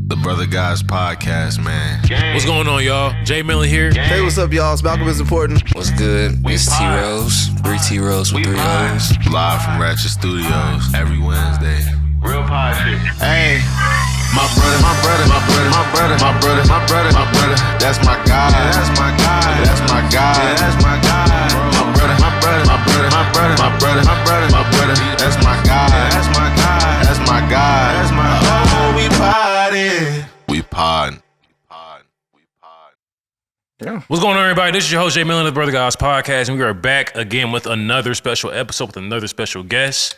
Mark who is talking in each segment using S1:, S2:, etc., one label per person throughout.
S1: The Brother Guys Podcast, man.
S2: What's going on, y'all? Jay Millen here.
S3: Hey, what's up, y'all? It's Malcolm is important.
S4: What's good? It's T-Rose. 3 T-Rose with 3 O's.
S1: Live from Ratchet Studios every Wednesday.
S5: Real pod shit.
S1: Hey. My brother, my brother, my brother, my brother, my brother, my brother, my brother. That's my guy. That's my guy. That's my guy. That's my guy. My brother, my brother, my brother, my brother, my brother, my brother, my brother. That's my guy. That's my guy. That's my guy. That's my guy. Oh, we podding. We pod.
S2: Yeah. What's going on, everybody? This is your host, Jay Millen of the Brother Guys Podcast, and we are back again with another special episode with another special guest.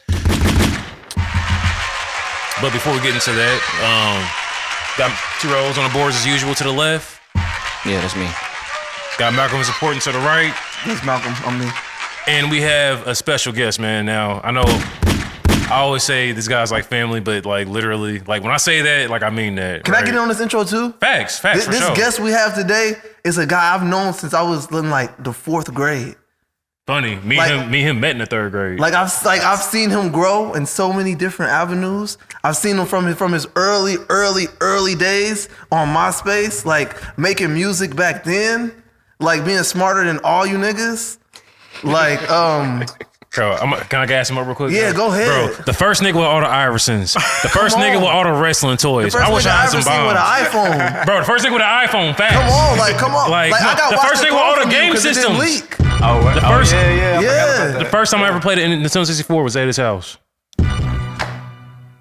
S2: But before we get into that, got T-Rose on the boards as usual to the left.
S4: Yeah, that's me.
S2: Got Malcolm is important to the right.
S3: That's Malcolm. I'm me.
S2: And we have a special guest, man. Now, I know I always say this guy's like family, but like literally, like when I say that, like I mean that.
S3: Can I get in on this intro too?
S2: Facts,
S3: This
S2: for sure.
S3: guest we have today is a guy I've known since I was in like the 4th grade.
S2: Funny, me and him met in the 3rd grade.
S3: Like I've seen him grow in so many different avenues. I've seen him from his early days on MySpace, like making music back then, like being smarter than all you niggas. Like
S2: Bro, can I gas him up real quick?
S3: Yeah, go ahead.
S2: Bro, the first nigga with all the Iversons. The first nigga with all the wrestling toys.
S3: the first
S2: I wish
S3: nigga
S2: I had
S3: ever
S2: some
S3: seen with
S2: bombs.
S3: an iPhone.
S2: Bro, the first nigga with an iPhone, facts.
S3: Come on.
S2: Like,
S3: I got
S2: the
S3: watched
S2: first
S3: the
S2: nigga with all the
S3: call from you
S2: game
S3: 'cause it didn't
S2: systems.
S3: leak.
S2: The first,
S3: Yeah.
S2: The first time I ever played it in Nintendo 64 was at his house.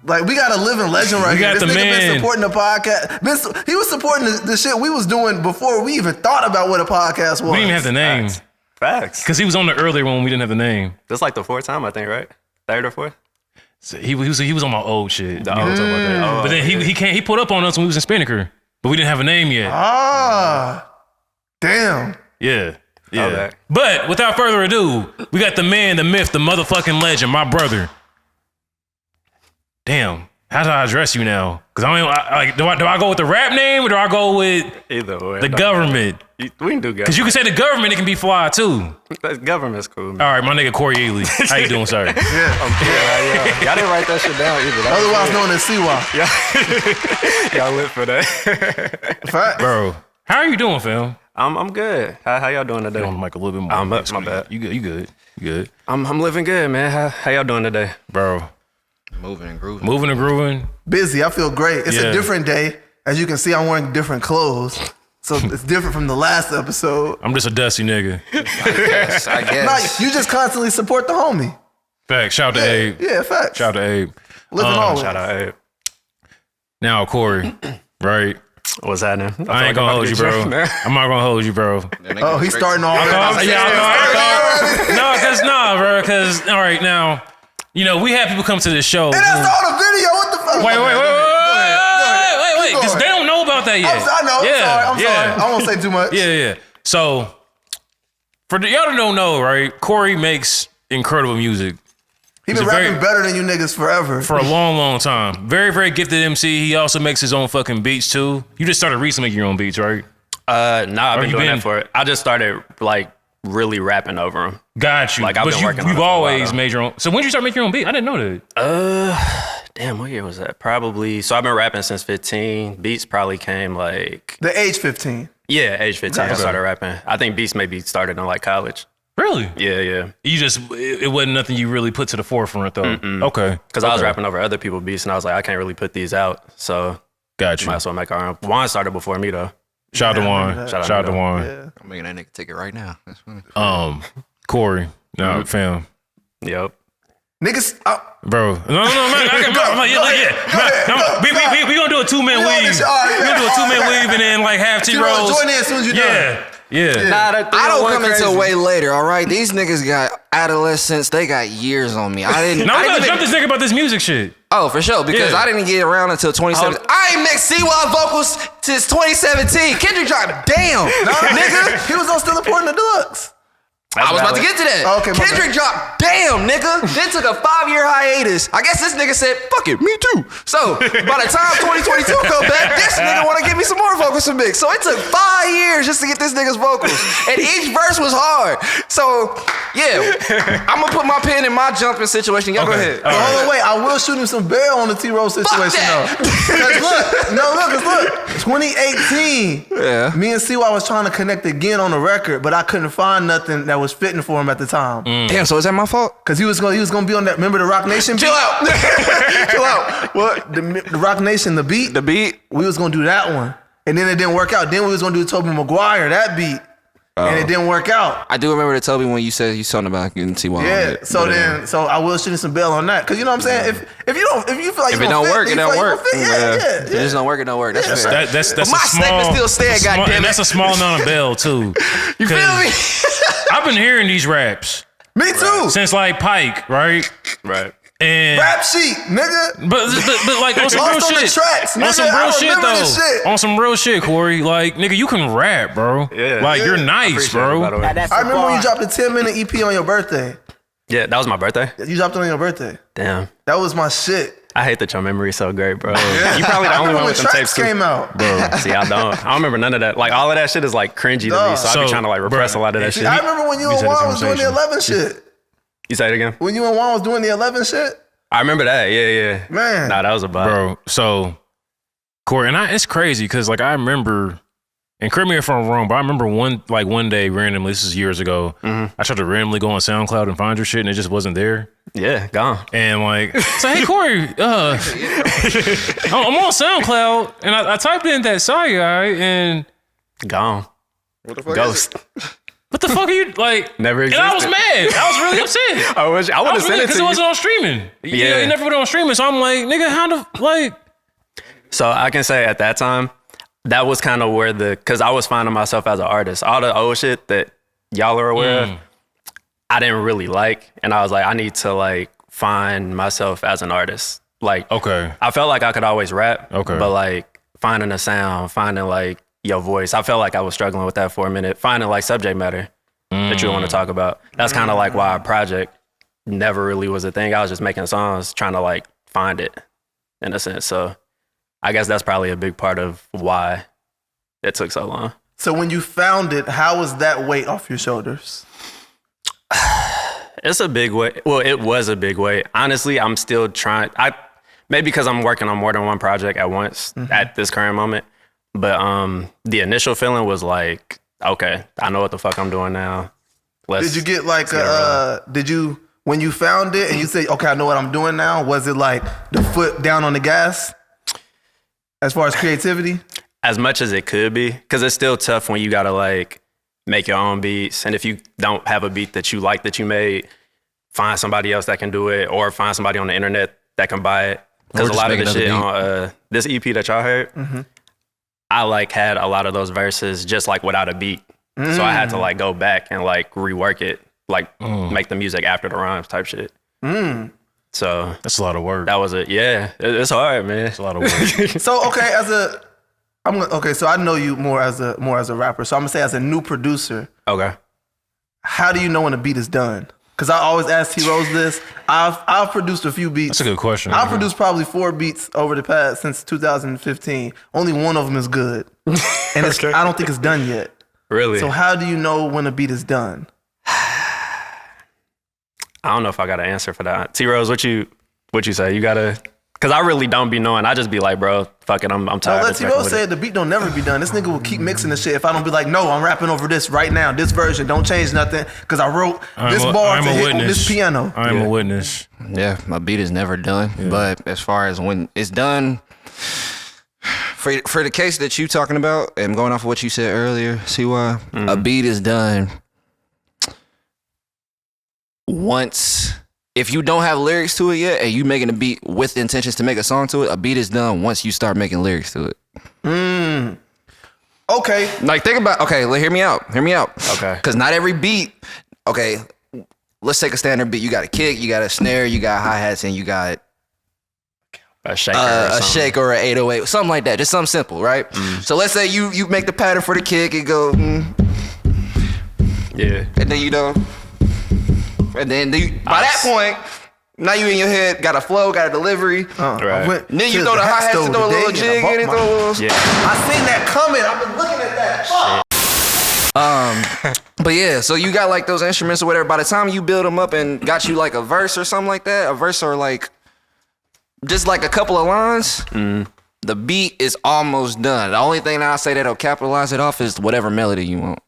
S3: Like, we got a living legend right
S2: We
S3: here.
S2: got
S3: This
S2: the
S3: nigga
S2: man.
S3: been supporting the podcast. He was supporting the shit we was doing before we even thought about what a podcast was.
S2: We didn't even have the name.
S6: Facts.
S2: Because he was on the earlier one when we didn't have the name.
S6: That's like the 4th time, I think, right? 3rd or 4th?
S2: So he was on my old shit.
S6: Oh, talking about that. Oh,
S2: But then he put up on us when we was in Spinnaker. But we didn't have a name yet.
S3: Damn.
S2: Yeah.
S6: Okay.
S2: But without further ado, we got the man, the myth, the motherfucking legend, my brother. Damn. How do I address you now? Because do I go with the rap name or do I go with
S6: Either way.
S2: the government?
S6: We can do government.
S2: Because you can say the government, it can be fly too.
S6: Government's cool, man.
S2: All right, my nigga Corey Ailey. How you doing, sir?
S6: Yeah. Y'all didn't write that shit down either.
S3: Otherwise known as Siwa.
S6: Y'all lit for that.
S3: Fact.
S2: Bro, how are you doing, fam?
S6: I'm good. How y'all doing today?
S2: Get on the mic a little bit more.
S6: My bad.
S2: You good.
S6: I'm living good, man. How y'all doing today?
S2: Bro,
S4: Moving and grooving.
S2: moving and grooving.
S3: Busy. I feel great. It's
S2: Yeah.
S3: a different day. As you can see, I'm wearing different clothes. So it's different from the last episode.
S2: I'm just a dusty nigga.
S4: Yes, I guess.
S3: Nah, you just constantly support the homie.
S2: Fact, shout out to Abe.
S3: Yeah, facts.
S2: Shout out to Abe.
S3: Living always.
S6: Shout out, Abe.
S2: Now, Corey, right?
S6: What's happening?
S2: I ain't gonna hold you, bro. I'm not gonna hold you, bro.
S3: Oh, he's starting off.
S2: Bro. Because, all right, now, you know, we have people come to this show.
S3: And that's on the video. What the fuck?
S2: Wait.
S3: Keep
S2: Because
S3: going.
S2: they don't know about that yet.
S3: I know. I'm sorry. I won't say too much.
S2: Yeah. So, for y'all that don't know, right? Corey makes incredible music.
S3: He
S2: He's
S3: been
S2: a very-
S3: rapping better than you niggas forever.
S2: For a long time. Very, very gifted MC. He also makes his own fucking beats too. You just started recently making your own beats, right?
S6: I've been
S2: you
S6: doing
S2: been-
S6: that for it. I just started like really rapping over them.
S2: Got you.
S6: Like, I've
S2: but
S6: been working on it
S2: you've
S6: for a while,
S2: always
S6: though.
S2: made your own. So when did you start making your own beat? I didn't know that.
S6: Damn, what year was that? Probably. So I've been rapping since 15. Beats probably came like,
S3: The age 15.
S6: yeah, age 15.
S2: Okay.
S6: I started rapping. I think beats maybe started in like college.
S2: Really?
S6: Yeah.
S2: You just, it wasn't nothing you really put to the forefront though. Okay.
S6: Because I was rapping over other people's beats and I was like, I can't really put these out. So
S2: Got you.
S6: might as well make our own. Juan started before me though.
S2: Shout out to Juan.
S6: Shout out
S2: Shout out
S6: to
S2: to Juan.
S3: Yeah.
S4: I'm making that nigga ticket right now. That's funny.
S2: Corey. No, fam.
S6: Yep.
S3: Niggas.
S2: Bro. No, we gonna do a 2-man
S3: We on
S2: weave.
S3: this shit. All right,
S2: We gonna do a 2-man weave and then like have
S3: T-Rose,
S2: T-Rose.
S3: join in as soon as you're done.
S2: Yeah.
S6: Nah,
S4: I don't come until way later, all right? These niggas got adolescence. They got years on me. I didn't.
S2: Now
S4: I
S2: we
S4: didn't
S2: gotta
S4: even-
S2: jump this nigga about this music shit.
S4: Oh, for sure, because
S2: Yeah.
S4: I didn't get around until 2017. I ain't mixed CY vocals since 2017. Kendrick dropped, damn, nigga.
S3: He was on Still Important the Deluxe.
S4: I was about to get to that.
S3: Oh, okay, my
S4: Kendrick dropped, damn, nigga. Then took a 5-year hiatus. I guess this nigga said, fuck it, me too. So by the time 2022 come back, this nigga want to give me some more vocals to mix. So it took 5 years just to get this nigga's vocals. And each verse was hard. So, yeah, I'm going to put my pen in my jumping situation. Y'all go ahead.
S3: Hold on, wait. I will shoot him some bail on the T-Rose situation, though. Cause look, 2018,
S4: Yeah.
S3: me and CY was trying to connect again on the record, but I couldn't find nothing that was fitting for him at the time.
S4: Damn, so is that my fault?
S3: Cause he was gonna be on that. Remember the Rock Nation beat?
S4: Chill out. Chill out. What?
S3: The Rock Nation, the beat.
S4: The beat?
S3: We was gonna do that one, and then it didn't work out. Then we was gonna do Tobey Maguire, that beat, and it didn't work out.
S4: I do remember to tell me when you said you something about getting T.Y.
S3: Yeah, so I will shoot some bell on that, cause you know what I'm saying. If you feel like
S4: If
S3: you
S4: it
S3: don't
S4: don't
S3: fit,
S4: work,
S3: then
S4: it
S3: you
S4: don't
S3: feel like
S4: work.
S3: you don't fit. Yeah.
S4: If it just don't work, it don't work. That's fair.
S2: That's
S4: My
S2: a small.
S4: statement still stand,
S2: small-
S4: goddammit.
S2: And that's a small amount of bail too.
S4: You feel
S2: 'Cause
S4: me?
S2: I've been hearing these raps
S3: Me too.
S2: since like Pike, right?
S6: Right.
S2: And
S3: Rap sheet, nigga.
S2: but like on some real
S3: Lost on the
S2: shit,
S3: tracks,
S2: on
S3: nigga.
S2: some
S3: I
S2: real shit
S3: remember this
S2: though,
S3: shit.
S2: on some real shit, Corey. Like nigga, you can rap, bro.
S6: Yeah.
S2: Like you're
S6: I
S2: nice,
S6: appreciate it, by the
S2: bro.
S6: way.
S3: I remember when you dropped a 10-minute EP on your birthday.
S6: Yeah, that was my birthday.
S3: You dropped it on your birthday.
S6: Damn.
S3: That was my shit.
S6: I hate that your memory is so great, bro. You probably the
S3: I
S6: only
S3: remember
S6: one
S3: when
S6: with them
S3: tracks
S6: tapes too.
S3: came out.
S6: Bro, see, I don't remember none of that. Like all of that shit is like cringy to
S3: Dog.
S6: me, so I be
S2: So,
S6: trying to like repress
S2: bruh,
S6: a lot of that shit.
S3: I remember when you
S2: We
S3: and
S2: had this
S3: Juan was doing the
S2: conversation.
S3: 11 shit.
S6: You say it again?
S3: When you and Juan was doing the 11 shit,
S6: I remember that. Yeah.
S3: man.
S6: Nah, that was a vibe.
S2: Bro, so Corey, and it's crazy because like I remember, and correct me if I'm wrong, but I remember one day randomly, this is years ago, I tried to randomly go on SoundCloud and find your shit and it just wasn't there.
S6: Yeah, gone.
S2: And like, so hey Corey, I'm on SoundCloud and I typed in that Psy guy and
S6: Gone.
S4: What the fuck
S6: Ghost.
S2: what the fuck are you like?
S6: Never
S2: And I was
S6: existed.
S2: mad. I was really upset.
S6: I would have sent it
S2: because
S6: to
S2: it
S6: you.
S2: wasn't on streaming.
S6: Yeah.
S2: It never put it on streaming. So I'm like, nigga, how the like?
S6: So I can say at that time, that was kind of where because I was finding myself as an artist. All the old shit that y'all are aware of, I didn't really like. And I was like, I need to like find myself as an artist. Like,
S2: Okay.
S6: I felt like I could always rap.
S2: Okay.
S6: But like finding a sound, finding like your voice, I felt like I was struggling with that for a minute. Finding like subject matter that you want to talk about. That's kind of like why a project never really was a thing. I was just making songs, trying to like find it in a sense. So I guess that's probably a big part of why it took so long.
S3: So when you found it, how was that weight off your shoulders?
S6: It's a big weight. Well, it was a big weight. Honestly, I'm still trying. Maybe because I'm working on more than one project at once at this current moment. But the initial feeling was like, okay, I know what the fuck I'm doing now.
S3: Did you get like
S6: get it
S3: when you found it and you say, okay, I know what I'm doing now, was it like the foot down on the gas as far as creativity?
S6: as much as it could be, because it's still tough when you gotta like make your own beats, and if you don't have a beat that you like that you made, find somebody else that can do it, or find somebody on the internet that can buy it. Because a
S4: just
S6: lot of
S4: make
S6: the shit
S4: another
S6: on this EP that y'all heard, I like had a lot of those verses just like without a beat, so I had to like go back and like rework it, like make the music after the rhymes type shit. So
S2: That's a lot of work.
S6: that was it. Yeah, it's hard, man.
S2: That's a lot of work.
S3: So okay, so I know you more as a rapper. So I'm gonna say as a new producer,
S6: Okay.
S3: how do you know when a beat is done? Because I always ask T Rose this. I've produced a few beats.
S2: That's a good question.
S3: I've produced probably 4 beats over the past since 2015. Only one of them is good, and I don't think it's done yet.
S6: Really?
S3: So how do you know when a beat is done?
S6: I don't know if I got an answer for that. T Rose, what you say? You gotta, cause I really don't be knowing. I just be like, bro, fuck it, I'm
S3: No,
S6: tired.
S3: let
S6: of
S3: T
S6: fucking
S3: Rose
S6: with
S3: say
S6: it.
S3: it. The beat don't never be done. This nigga will keep mixing the shit. If I don't be like, no, I'm rapping over this right now, this version, don't change nothing, because I wrote this bar to hit on this piano.
S2: I'm a witness.
S4: Yeah, my beat is never done. But as far as when it's done, for the case that you talking about, and going off of what you said earlier, CY, a beat is done once. If you don't have lyrics to it yet, and you making a beat with intentions to make a song to it, a beat is done once you start making lyrics to it.
S3: Okay.
S4: Like, think about, okay, hear me out.
S6: Okay.
S4: Because not every beat, okay, let's take a standard beat. You got a kick, you got a snare, you got hi-hats, and you got
S6: A shaker, or
S4: a
S6: something.
S4: shake or an 808, something like that. Just something simple, right? So let's say you make the pattern for the kick and go,
S6: Yeah.
S4: and then and then by that point, now you in your head got a flow, got a delivery.
S6: Right.
S4: And then you throw the hi-hats, you throw a little jig in it, throw a little.
S6: Yeah.
S3: I seen that coming. I've been looking at that. Fuck.
S4: But yeah, so you got like those instruments or whatever. By the time you build them up and got you like a verse or something like that, a verse or like just like a couple of lines, the beat is almost done. The only thing that I say that'll capitalize it off is whatever melody you want.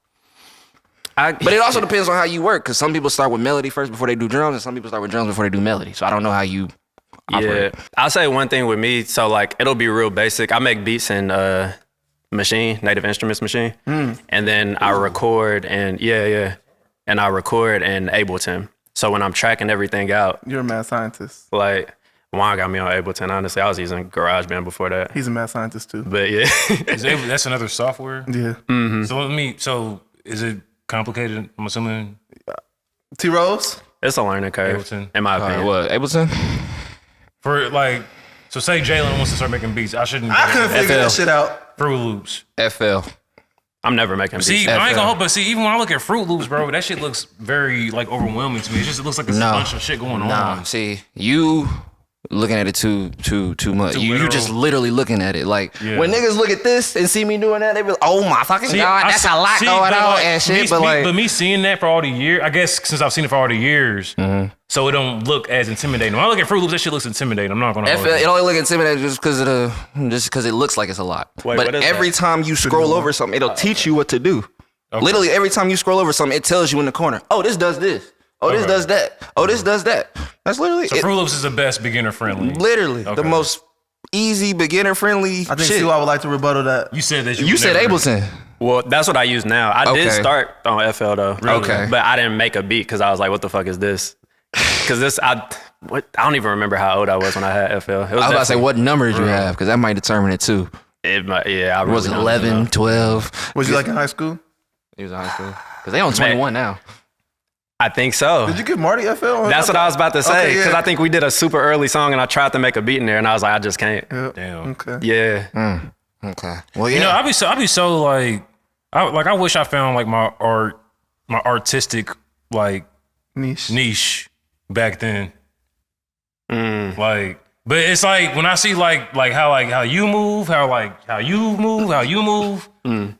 S4: But it also depends on how you work, because some people start with melody first before they do drums, and some people start with drums before they do melody. So I don't know how you operate.
S6: Yeah, I'll say one thing with me. So like, it'll be real basic. I make beats in Machine, Native Instruments Machine, and then I record and and I record in Ableton. So when I'm tracking everything out,
S3: You're a mad scientist.
S6: like Juan got me on Ableton. Honestly, I was using GarageBand before that.
S3: He's a mad scientist too.
S6: But yeah,
S2: That's another software.
S3: Yeah.
S2: So is it complicated? I'm assuming.
S3: T Rose.
S6: it's a learning curve,
S2: Ableton.
S6: in my opinion.
S4: What, Ableton?
S2: For like, so say Jalen wants to start making beats. I shouldn't.
S3: I couldn't figure that shit out.
S2: Fruit Loops.
S4: FL.
S6: I'm never making beats.
S2: See, I ain't gonna hope, but see, even when I look at Fruit Loops, bro, that shit looks very like overwhelming to me. It looks like a bunch of shit going on.
S4: See, you looking at it too much. You
S2: literal.
S4: just literally looking at it. Like when niggas look at this and see me doing that, they be like, "Oh my fucking god, that's a lot going on and shit."
S2: But me seeing that for all the years, I guess since I've seen it for all the years, so it don't look as intimidating. When I look at Fruit Loops, that shit looks intimidating. I'm not gonna. hold
S4: it
S2: you.
S4: only look intimidating just because it looks like it's a lot.
S6: Wait,
S4: but
S6: what is
S4: every
S6: that?
S4: time you scroll over something, it'll teach you what to do.
S2: Okay.
S4: Literally every time you scroll over something, it tells you in the corner, "Oh, this does this. Oh, this does that. Oh, this does that." That's literally
S2: So Fruit Loops is the best beginner friendly.
S4: literally the most easy beginner friendly
S3: I think
S4: shit.
S3: CY would like to rebuttal that.
S2: You said that
S4: You said Ableton.
S6: Well, that's what I use now. I did
S4: Okay.
S6: start on FL though.
S4: Okay.
S6: But I didn't make a beat because I was like, what the fuck is this? Because I don't even remember how old I was when I had FL. It was
S4: I was about to say, what number did you have? Because that might determine it too.
S6: I
S4: Was it
S6: really don't
S4: 11,
S6: know.
S3: Was
S4: 12?
S3: you like in high school?
S4: He was in high school. Because they on 21 now.
S6: I think so.
S3: Did you give Marty FL?
S6: That's what I was about to say.
S3: Okay,
S6: Because
S3: yeah.
S6: I think we did a super early song and I tried to make a beat in there and I was like, I just can't.
S2: Damn.
S3: Okay.
S6: Yeah.
S4: Okay. Well, yeah.
S2: You know, I'd be so like, I wish I found like my artistic like niche back then. Like, but it's like when I see how you move,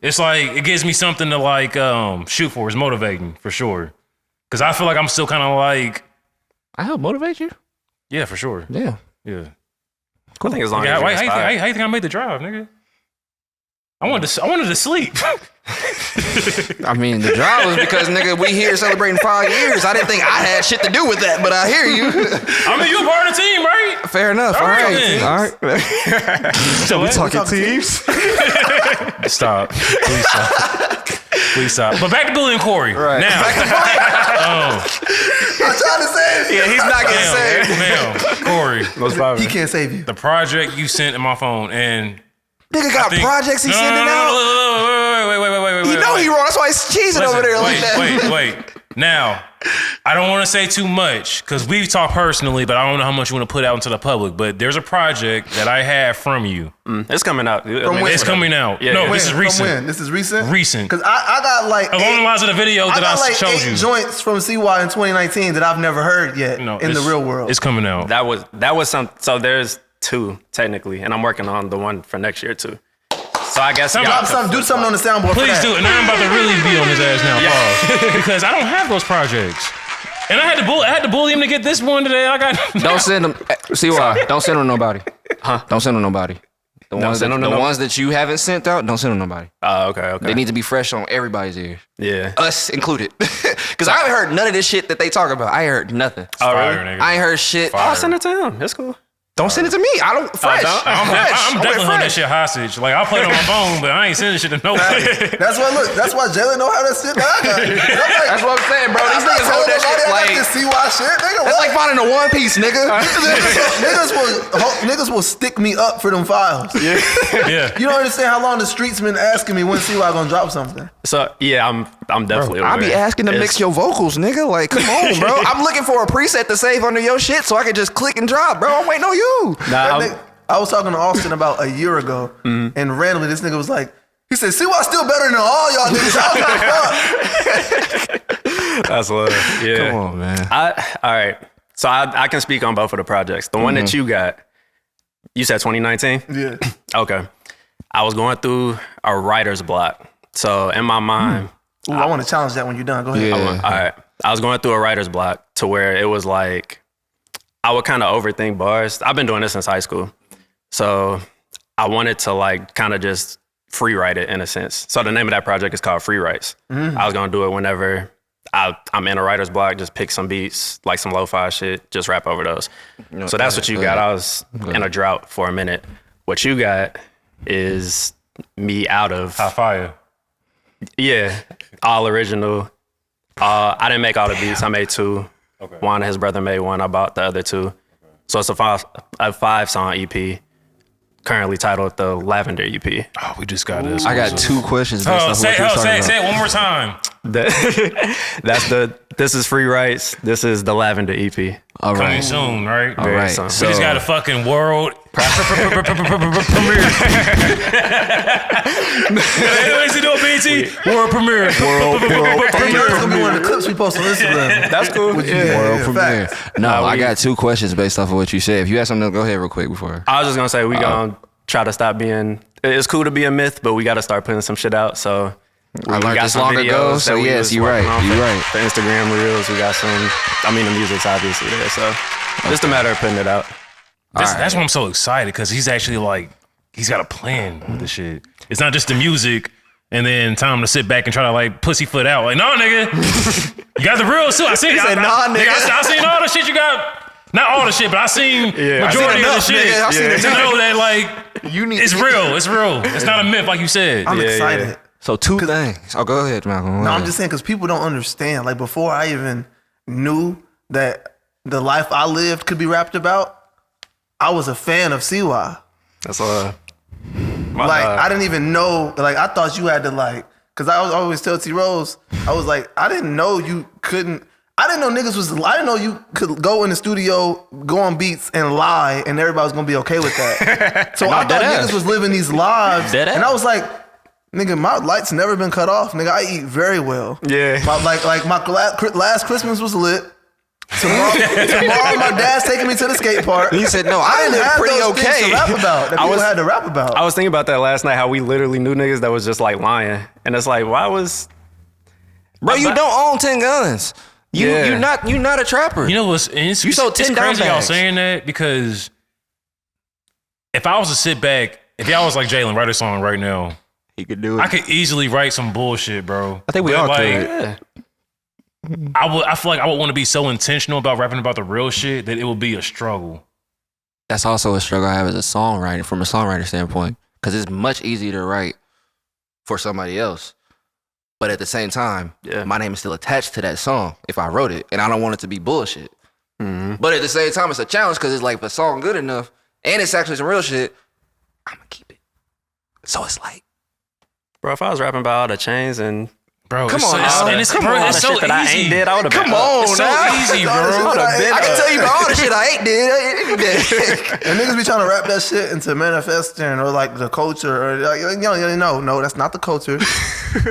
S2: it's like it gives me something to like shoot for. It's motivating for sure. Cause I feel like I'm still kind of like,
S4: I help motivate you?
S2: yeah, for sure.
S4: Yeah.
S2: Yeah.
S6: I think as long
S2: Yeah,
S6: as
S2: how
S6: you're
S2: you
S6: inspired.
S2: think I made the drive, nigga? I wanted to sleep.
S4: I mean, the drive was because, nigga, we here celebrating 5 years. I didn't think I had shit to do with that, but I hear you.
S2: I mean, you a part of the team, right?
S4: Fair enough. All
S2: right,
S4: right.
S2: then.
S4: All right. So we talking teams?
S2: Stop. Please stop. Please stop. But back to Billy and Corey.
S4: Right.
S2: Now.
S3: I'm trying to save you.
S4: Yeah, he's not getting saved.
S2: Ma'am, Corey,
S3: He can't save you.
S2: the project you sent in my phone, and
S4: Nigga got
S2: think-
S4: projects he
S2: No,
S4: sending out.
S2: Wait.
S4: You know he wrong. That's why he's cheesing over there like that.
S2: Wait. Now, I don't want to say too much because we've talked personally, but I don't know how much you want to put out into the public. But there's a project that I have from you.
S6: It's coming out.
S3: when?
S2: It's coming out.
S6: Yeah,
S2: No,
S6: yeah.
S2: this is
S3: From
S2: recent.
S3: when? This is recent?
S2: Recent.
S3: Because I got like
S2: Along the lines of the video
S3: I
S2: that
S3: got
S2: I
S3: like
S2: showed
S3: 8
S2: you.
S3: joints from CY in 2019 that I've never heard yet
S2: No,
S3: in the
S2: it's-
S3: real world.
S2: It's coming out.
S6: That was some. So there's 2 technically, and I'm working on the one for next year too. So I guess
S3: Drop something, do something on the soundboard. for
S2: Please
S3: that.
S2: do it. And I'm about to really be on his ass now, pause. Because I don't have those projects. And I had to bully him to get this one today. I got
S4: Don't send them. See why? Don't send them nobody. Don't send them nobody. The ones that you haven't sent out, don't send them nobody.
S6: Oh, okay.
S4: They need to be fresh on everybody's ears.
S6: Yeah.
S4: Us included. Because I haven't heard none of this shit that they talk about. I ain't heard nothing.
S2: Fire, nigga.
S4: I ain't heard shit.
S6: I'll send it to him. That's cool.
S4: Don't send it to me. I don't. Fresh.
S2: I'm
S4: fresh.
S2: definitely holding that shit hostage. Like, I'll play it on my phone, but I ain't sending shit to nobody.
S3: That's why Jalen know how to sit that I got.
S4: That's what I'm saying, bro. These niggas hold that shit
S3: like
S4: like.
S3: this CY shit. Nigga,
S4: That's like finding a One Piece, nigga.
S3: niggas will stick me up for them files.
S2: Yeah.
S3: You don't understand how long the streets been asking me when CY gonna drop something.
S6: So yeah, I'm definitely.
S4: I be
S6: aware.
S4: asking to mix your vocals, nigga. Like, come on, bro. I'm looking for a preset to save under your shit so I can just click and drop, bro. I'm waiting on you.
S6: Nah,
S3: I was talking to Austin about a year ago, and randomly this nigga was like, he said, CY still better than all y'all niggas. I was like, fuck.
S6: that's love. Yeah.
S4: Come on, man.
S6: All right. So I can speak on both of the projects. The one that you got, you said 2019?
S3: Yeah.
S6: Okay. I was going through a writer's block. So in my mind,
S3: Ooh, I want to challenge that when you're done. Go ahead.
S4: Yeah.
S6: all right, I was going through a writer's block to where it was like, I would kind of overthink bars. I've been doing this since high school. So I wanted to like kind of just free write it in a sense. So the name of that project is called Free Writes. I was gonna do it whenever I'm in a writer's block, just pick some beats, like some lo-fi shit, just rap over those. So that's what you got. I was in a drought for a minute. What you got is me out of
S2: Hot fire.
S6: Yeah, all original. I didn't make all the beats. I made 2.
S2: Okay.
S6: Juan and his brother made 1. I bought the other 2. So it's a 5-song EP, currently titled the Lavender EP.
S2: Oh, we just got this.
S4: I got 2 questions. Based off
S2: Say
S4: what you were talking about.
S2: it one more time.
S6: This is Free Rights. This is the Lavender EP.
S4: All
S2: Coming
S4: right.
S2: soon, right?
S4: All right.
S6: soon.
S2: We
S4: So,
S2: just got a fucking world premiere. Anyways, you do a BT world premiere.
S3: Hey, that's gonna be one of the clips we post on Instagram.
S6: That's cool.
S3: With you.
S6: Yeah.
S4: world
S3: Yeah,
S4: premiere.
S3: facts.
S4: No,
S6: Nah,
S4: I
S6: we-
S4: got 2 questions based off of what you said. If you have something, go ahead real quick before.
S6: I was just gonna say we gonna try to stop being. It's cool to be a myth, but we got to start putting some shit out. So
S4: I learned
S6: got
S4: this
S6: some
S4: long ago,
S6: videos
S4: so
S6: that we
S4: yes,
S6: was
S4: you're
S6: working
S4: right.
S6: on
S4: You're
S6: for
S4: right.
S6: The Instagram reels, we got some. I mean, the music's obviously there, so just a matter of putting it out.
S2: That's why I'm so excited because he's actually like he's got a plan with the shit. It's not just the music and then time to sit back and try to like pussyfoot out. Like, no, nigga, you got the real too. I seen.
S4: said, "Nah, nigga."
S2: I seen all the shit you got. Not all the shit, but I seen
S6: I
S2: majority
S6: seen
S2: of the
S4: enough,
S2: shit.
S4: nigga. I seen
S2: To
S4: enough.
S2: know that like
S4: You need.
S2: it's real. It's real. It's not a myth like you said.
S3: I'm excited.
S4: So 2 things. Oh, go ahead, Malcolm.
S3: No, I'm just saying because people don't understand. Like before I even knew that the life I lived could be rapped about, I was a fan of CY.
S6: That's
S3: Like I didn't even know. Like I thought you had to like, because I was always tell T Rose, I was like, I didn't know you couldn't. I didn't know niggas was. I didn't know you could go in the studio, go on beats, and lie, and everybody was gonna be okay with that. So I thought
S4: dead ass.
S3: niggas was living these lives,
S4: Dead
S3: and
S4: ass.
S3: I was like, nigga, my lights never been cut off. Nigga, I eat very well.
S6: Yeah.
S3: Like my last Christmas was lit. Tomorrow my dad's taking me to the skate park.
S4: He said, no, I
S3: didn't
S4: live
S3: have
S4: pretty
S3: those things
S4: okay.
S3: to rap about that
S6: I
S3: people
S6: was-
S3: had to rap about.
S6: I was thinking about that last night. How we literally knew niggas that was just like lying, and it's like, why was?
S4: Bro, you don't own 10 guns.
S6: Yeah.
S4: You're not a trapper.
S2: You know what's it's,
S4: You sold 10
S2: it's
S4: down
S2: crazy y'all
S4: bags.
S2: saying that because if I was to sit back, if y'all was like Jalen, write a song right now,
S4: he could do it.
S2: I could easily write some bullshit, bro.
S4: I think we
S2: But,
S4: all
S2: like,
S4: could.
S6: Yeah.
S2: I feel like I would want to be so intentional about rapping about the real shit that it would be a struggle.
S4: That's also a struggle I have as a songwriter, from a songwriter standpoint, because it's much easier to write for somebody else. But at the same time,
S6: Yeah.
S4: my name is still attached to that song if I wrote it, and I don't want it to be bullshit. But at the same time, it's a challenge because it's like, if a song good enough and it's actually some real shit, I'm gonna keep it. So it's like,
S6: Bro, if I was rapping about all the chains and
S2: Bro,
S4: Come
S2: it's so,
S4: on,
S2: it's,
S4: now.
S2: and it's,
S4: Come
S2: bro,
S4: on.
S2: it's
S6: all
S2: so
S6: the shit that I
S2: easy.
S6: ain't did, I would have
S4: come
S6: been
S4: on,
S2: It's so
S4: now.
S2: easy,
S3: All the shit
S2: bro.
S3: I
S4: I can tell you about all the shit I ain't did.
S3: And niggas be trying to wrap that shit into manifesting or like the culture or like, no, that's not the culture.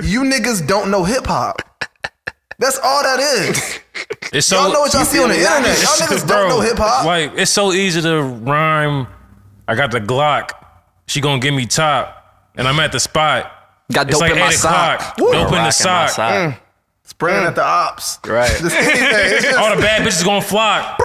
S3: You niggas don't know hip hop. That's all that is.
S2: It's so
S3: Y'all know what y'all see on the internet. Y'all
S2: It's-
S3: niggas
S2: bro,
S3: don't know hip hop.
S2: Like it's so easy to rhyme. I got the Glock. She gonna give me top, and I'm at the spot.
S4: Got
S2: It's
S4: dope
S2: like
S4: in my
S2: 8
S4: sock.
S2: o'clock.
S6: Woo.
S2: Dope in the
S6: Rock my
S2: sock.
S6: sock.
S3: Spraying at the ops.
S6: Right.
S3: Just anything. It's just,
S2: All the bad bitches gonna flock.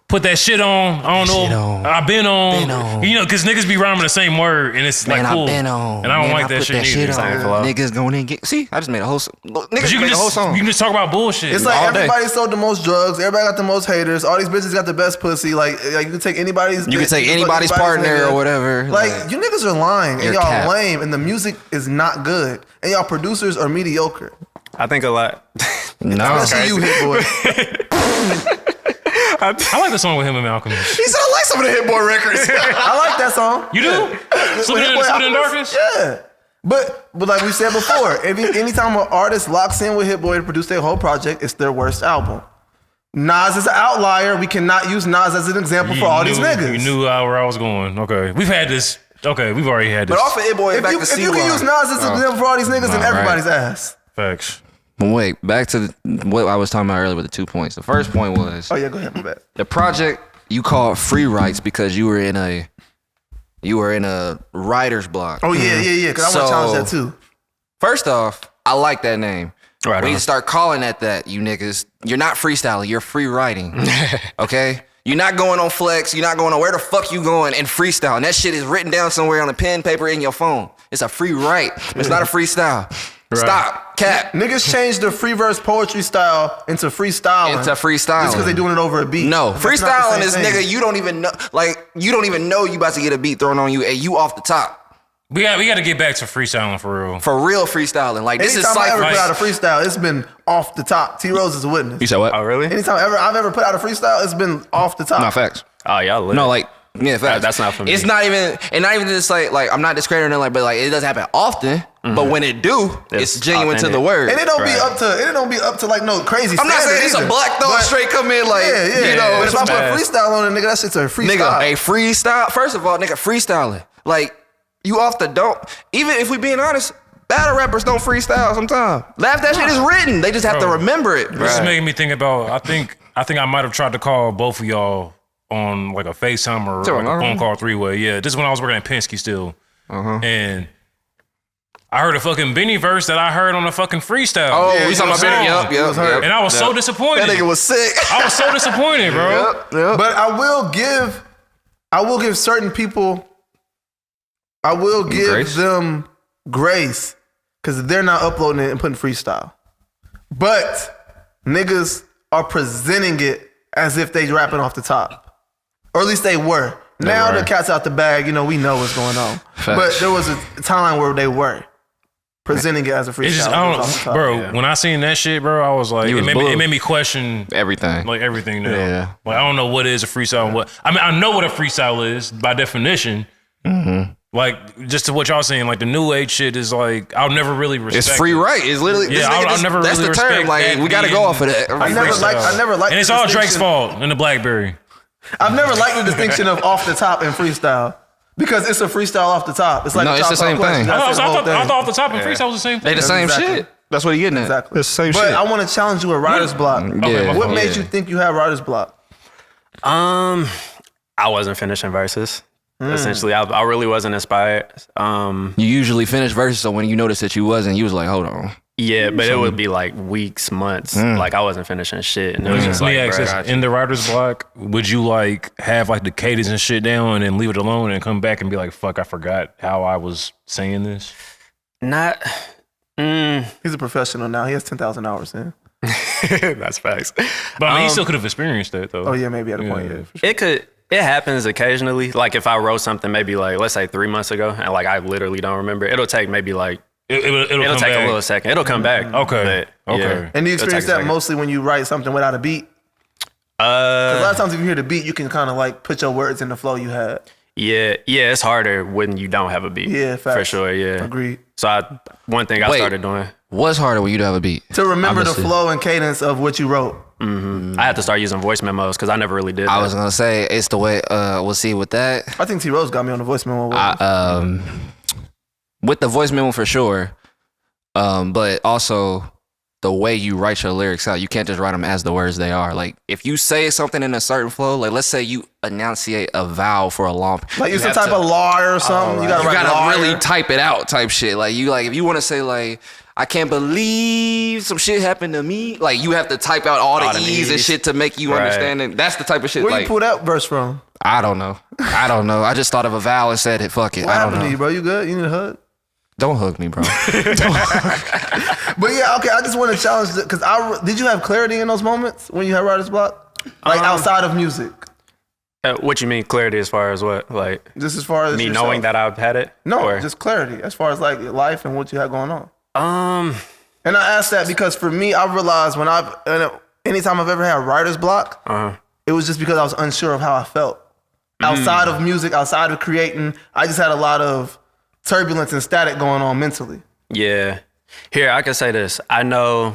S2: Put that shit on. I don't know.
S4: Shit on.
S2: I've been on.
S4: Been on.
S2: You know, because niggas be rhyming the same word, and it's
S4: Man,
S2: like cool.
S4: I've been on.
S2: And I don't
S4: Man,
S2: like that
S4: put
S2: shit either.
S6: Same
S4: on.
S6: flow.
S4: Niggas going in get. See, I just made a whole song. Niggas
S2: Cause you
S4: made
S2: can
S4: a whole
S2: just
S4: song.
S2: you can just talk about bullshit.
S3: it's like
S4: all day.
S3: everybody sold the most drugs. Everybody got the most haters. All these bitches got the best pussy. Like you can take anybody's.
S4: You can
S3: bitch,
S4: take
S3: fuck
S4: anybody's partner
S3: nigga.
S4: or whatever.
S3: Like you niggas are lying and
S4: You're
S3: y'all
S4: cap.
S3: lame and the music is not good and y'all producers are mediocre.
S6: I think a lot.
S4: no.
S3: Especially you, Hit Boy.
S2: I like the song with him and Malcolm.
S4: He said I like some of the Hit Boy records.
S3: I like that song.
S2: You do? Slipping in the darkness?
S3: Yeah. But like we said before, anytime an artist locks in with Hit Boy to produce their whole project, it's their worst album. Nas is an outlier. We cannot use Nas as an example for all these niggas.
S2: You knew where I was going. Okay. We've had this. Okay, we've already had this.
S4: But off of Hit Boy,
S3: If
S4: back
S3: you,
S4: to
S3: if you can use Nas as an example for all these niggas, then
S4: Nah,
S3: everybody's ass.
S2: Facts.
S4: But wait, back to what I was talking about earlier with the 2 points. The first point was
S3: Oh yeah, go ahead, my bad.
S4: the project you called Free Rights because you were in a writer's block.
S3: Oh yeah. Because I want to
S4: So-
S3: challenge that too.
S4: First off, I like that name.
S6: Right
S4: We need
S6: on.
S4: to start calling that, you niggas. You're not freestyling. You're free writing. Okay. You're not going on Flex. You're not going on where the fuck you going and freestyle. And that shit is written down somewhere on a pen, paper, in your phone. It's a free write. It's not a freestyle. Stop. Cap.
S3: Niggas changed the free verse poetry style into freestyling.
S4: Into freestyling.
S3: Just because they doing it over a beat.
S4: No,
S3: That's not the
S4: freestyling
S3: same
S4: is
S3: thing.
S4: nigga. You don't even know you about to get a beat thrown on you, and you off the top.
S2: We got to get back to freestyling for real.
S4: For real freestyling. Like this is
S3: Anytime I ever
S4: cypher.
S3: put out a freestyle, it's been off the top. T Rose is a witness.
S4: You said what?
S6: Oh, really?
S3: Anytime I've ever put out a freestyle, it's been off the top.
S4: No facts.
S6: Oh, y'all lit.
S4: No, like yeah, facts.
S6: That's not for me.
S4: It's not even, and not even just like I'm not discrediting it, like, but like it doesn't happen often. But when it do, it's genuine to
S6: authentic.
S4: the word.
S3: And it don't be up to like no crazy.
S4: I'm not
S3: standard
S4: saying it's
S3: either.
S4: a black thought
S3: But-
S4: straight come in like
S3: Yeah.
S4: you know.
S3: But if I put
S6: bad.
S3: freestyle on it, nigga, that shit's a freestyle.
S4: Nigga, a freestyle. First of all, nigga, freestyling. Like, you off the dope. Even if we being honest, battle rappers don't freestyle sometimes. Laugh that shit is written. They just have to
S2: Bro.
S4: remember it.
S2: This is making me think about. I think I might have tried to call both of y'all on like a FaceTime or
S4: Sure,
S2: like a
S4: uh-huh.
S2: phone call 3-way. Yeah, this is when I was working at Penske still, and I heard a fucking Benny verse that I heard on a fucking freestyle.
S4: Oh,
S3: Yeah,
S4: you talking about
S3: it was
S4: Benny?
S3: hard. It was hard.
S2: and I was so disappointed.
S4: That nigga was sick.
S2: I was so disappointed, bro.
S4: Yep.
S3: But I will give certain people, I will give
S4: Grace?
S3: them grace because they're not uploading it and putting freestyle. But niggas are presenting it as if they rapping off the top, or at least they were. Now
S4: were.
S3: the cat's out the bag. You know, we know what's going on. But there was a time where they were presenting it as a freestyle.
S2: It's just
S3: It
S2: I
S3: was off the
S2: don't,
S3: top.
S2: bro. When I seen that shit, bro, I was like,
S4: You
S2: it
S4: was
S2: made, me,
S4: blue.
S2: it made me question
S4: Everything.
S2: like everything now.
S4: Yeah.
S2: Like I don't know what is a freestyle and what. I mean, I know what a freestyle is by definition. Like just to what y'all saying, like the new age shit is like I'll never really respect.
S4: It's free
S2: it.
S4: right. It's literally
S2: Yeah, I'll never
S4: that's
S2: really
S4: the term.
S2: respect
S4: Like
S2: that
S4: we gotta go
S2: being
S4: off of that.
S3: I never liked.
S2: And it's
S3: the
S2: all Drake's
S3: distinction-
S2: fault in the BlackBerry.
S3: I've never liked the distinction of off the top and freestyle because it's a freestyle off the top. It's like
S4: No,
S3: a
S4: it's the
S3: top
S4: same
S3: question.
S4: thing.
S3: That's the whole
S2: I
S3: thing.
S2: thought off the top and freestyle was the same
S4: They
S2: thing.
S4: the same
S3: Exactly.
S4: shit. That's what he getting at.
S3: Exactly.
S4: It's the same
S3: But
S4: shit.
S3: I want to challenge you with writer's block.
S4: Yeah.
S3: What made
S4: Yeah.
S3: you think you had writer's block?
S6: I wasn't finishing verses. Essentially, I really wasn't inspired.
S4: You usually finish verses, so when you noticed that you wasn't, you was like, hold on.
S6: Yeah, but it would be like weeks, months. Like I wasn't finishing shit, and it was just
S2: Let
S6: like,
S2: me ask
S6: bruh,
S2: this: in the writer's block, would you like have like the cadence and shit down and then leave it alone and come back and be like, "Fuck, I forgot how I was saying this."
S6: not.
S3: He's a professional now. He has 10,000 hours in.
S6: That's facts.
S2: But I mean, he still could have experienced that though.
S3: Oh yeah, maybe at a point.
S2: Yeah.
S3: Yeah, for sure.
S6: It could. It happens occasionally. Like if I wrote something maybe like let's say 3 months ago, and like I literally don't remember. It'll take maybe like
S2: It'll
S6: it'll
S2: come
S6: take
S2: back.
S6: a little second. It'll come back.
S2: Okay.
S6: But,
S2: Okay.
S6: yeah,
S3: And do you
S6: it'll
S3: experience
S6: take a
S3: that
S6: second.
S3: mostly when you write something without a beat? 'Cause a lot of times if you hear the beat, you can kind of like put your words in the flow you had.
S6: Yeah, it's harder when you don't have a beat.
S3: Yeah, facts.
S6: for sure. Yeah,
S3: Agreed.
S6: So one thing I
S4: Wait.
S6: started doing,
S4: What's harder when you don't have a beat?
S3: To remember
S4: Obviously.
S3: the flow and cadence of what you wrote.
S6: I had to start using voice memos because I never really did.
S4: I
S6: that.
S4: was gonna say it's the way. We'll see with that.
S3: I think T Rose got me on the voice memo.
S4: With the voice memo for sure, but also the way you write your lyrics out. You can't just write them as the words they are. Like if you say something in a certain flow, like let's say you enunciate a vowel for a long,
S3: Like you're some
S4: have
S3: type
S4: to-
S3: of lawyer or something. You gotta
S4: you
S3: write
S4: gotta
S3: lawyer.
S4: really type it out, type shit. Like you like if you want to say like I can't believe some shit happened to me. Like you have to type out all the e's and shit to make you
S6: Right.
S4: understand it. That's the type of shit.
S3: Where
S4: like
S3: you pull that verse from?
S4: I don't know. I just thought of a vowel and said it. Fuck it.
S3: What
S4: I don't
S3: happened to
S4: know.
S3: you, bro? You good? You need a hug?
S4: Don't hug me, bro.
S3: But yeah, okay. I just want to challenge because did you have clarity in those moments when you had writer's block, like outside of music,
S6: What you mean clarity as far as what? Like
S3: just as far as
S6: me
S3: yourself?
S6: knowing that I've had it?
S3: No,
S6: Or-
S3: just clarity as far as like your life and what you had going on. And I ask that because for me, I realized anytime I've ever had writer's block, it was just because I was unsure of how I felt. Outside of music, outside of creating, I just had a lot of turbulence and static going on mentally.
S6: Yeah. Here, I can say this. I know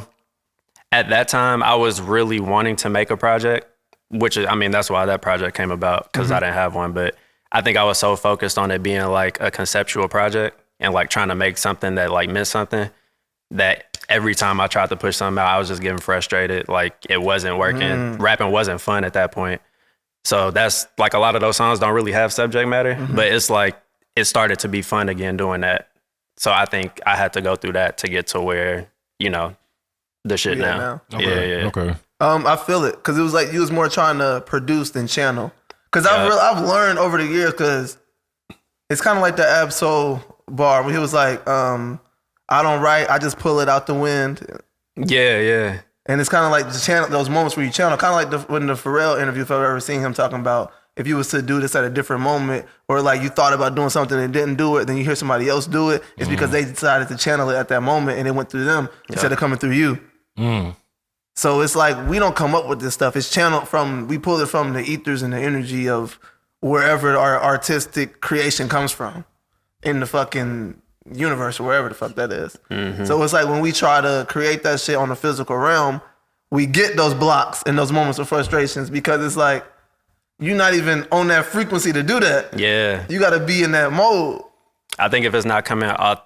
S6: at that time I was really wanting to make a project, which is, I mean, that's why that project came about because I didn't have one. But I think I was so focused on it being like a conceptual project and like trying to make something that like meant something that every time I tried to push something out, I was just getting frustrated. Like it wasn't working. Rapping wasn't fun at that point. So that's like a lot of those songs don't really have subject matter, but it's like it started to be fun again doing that. So I think I had to go through that to get to where, you know, the shit
S3: Yeah,
S6: now.
S3: now.
S6: Yeah, yeah.
S2: Okay.
S3: I feel it because it was like you was more trying to produce than channel. Because I've learned over the years because it's kind of like the Ab-Soul bar where he was like, I don't write, I just pull it out the wind.
S6: Yeah.
S3: And it's kind of like the channel, those moments where you channel, kind of like when the Pharrell interview, if I've ever seen him talking about if you was to do this at a different moment or like you thought about doing something and didn't do it, then you hear somebody else do it, it's because they decided to channel it at that moment and it went through them instead of coming through you. So it's like we don't come up with this stuff. It's channeled from, we pull it from the ethers and the energy of wherever our artistic creation comes from in the fucking universe or wherever the fuck that is. So it's like when we try to create that shit on the physical realm, we get those blocks and those moments of frustrations because it's like you're not even on that frequency to do that.
S6: Yeah.
S3: You got to be in that mode.
S6: I think if it's not coming out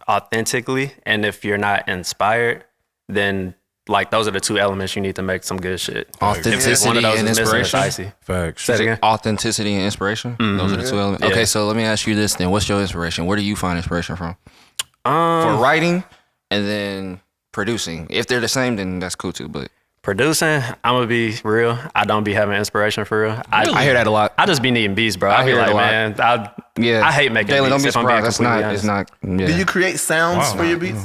S6: authentically and if you're not inspired, then like those are the two elements you need to make some good shit.
S5: Authenticity
S6: One of those
S5: and
S6: is missing, it's
S5: inspiration.
S6: icy.
S2: Facts.
S6: Say it again.
S5: Authenticity and inspiration. Those are the two elements.
S6: Yeah.
S5: Okay, so let me ask you this then. What's your inspiration? Where do you find inspiration from? For writing and then producing. If they're the same, then that's cool too. But
S6: Producing, I'm gonna be real. I don't be having inspiration for real.
S5: I hear that a lot.
S6: I just be needing beats, bro. I be
S5: hear it
S6: like,
S5: a lot.
S6: man, I hate making
S5: Jalen,
S6: beats.
S5: don't be
S6: if I'm being
S5: surprised. That's
S6: completely
S5: not.
S6: honest.
S5: It's not. Yeah.
S3: Do you create sounds for your beats?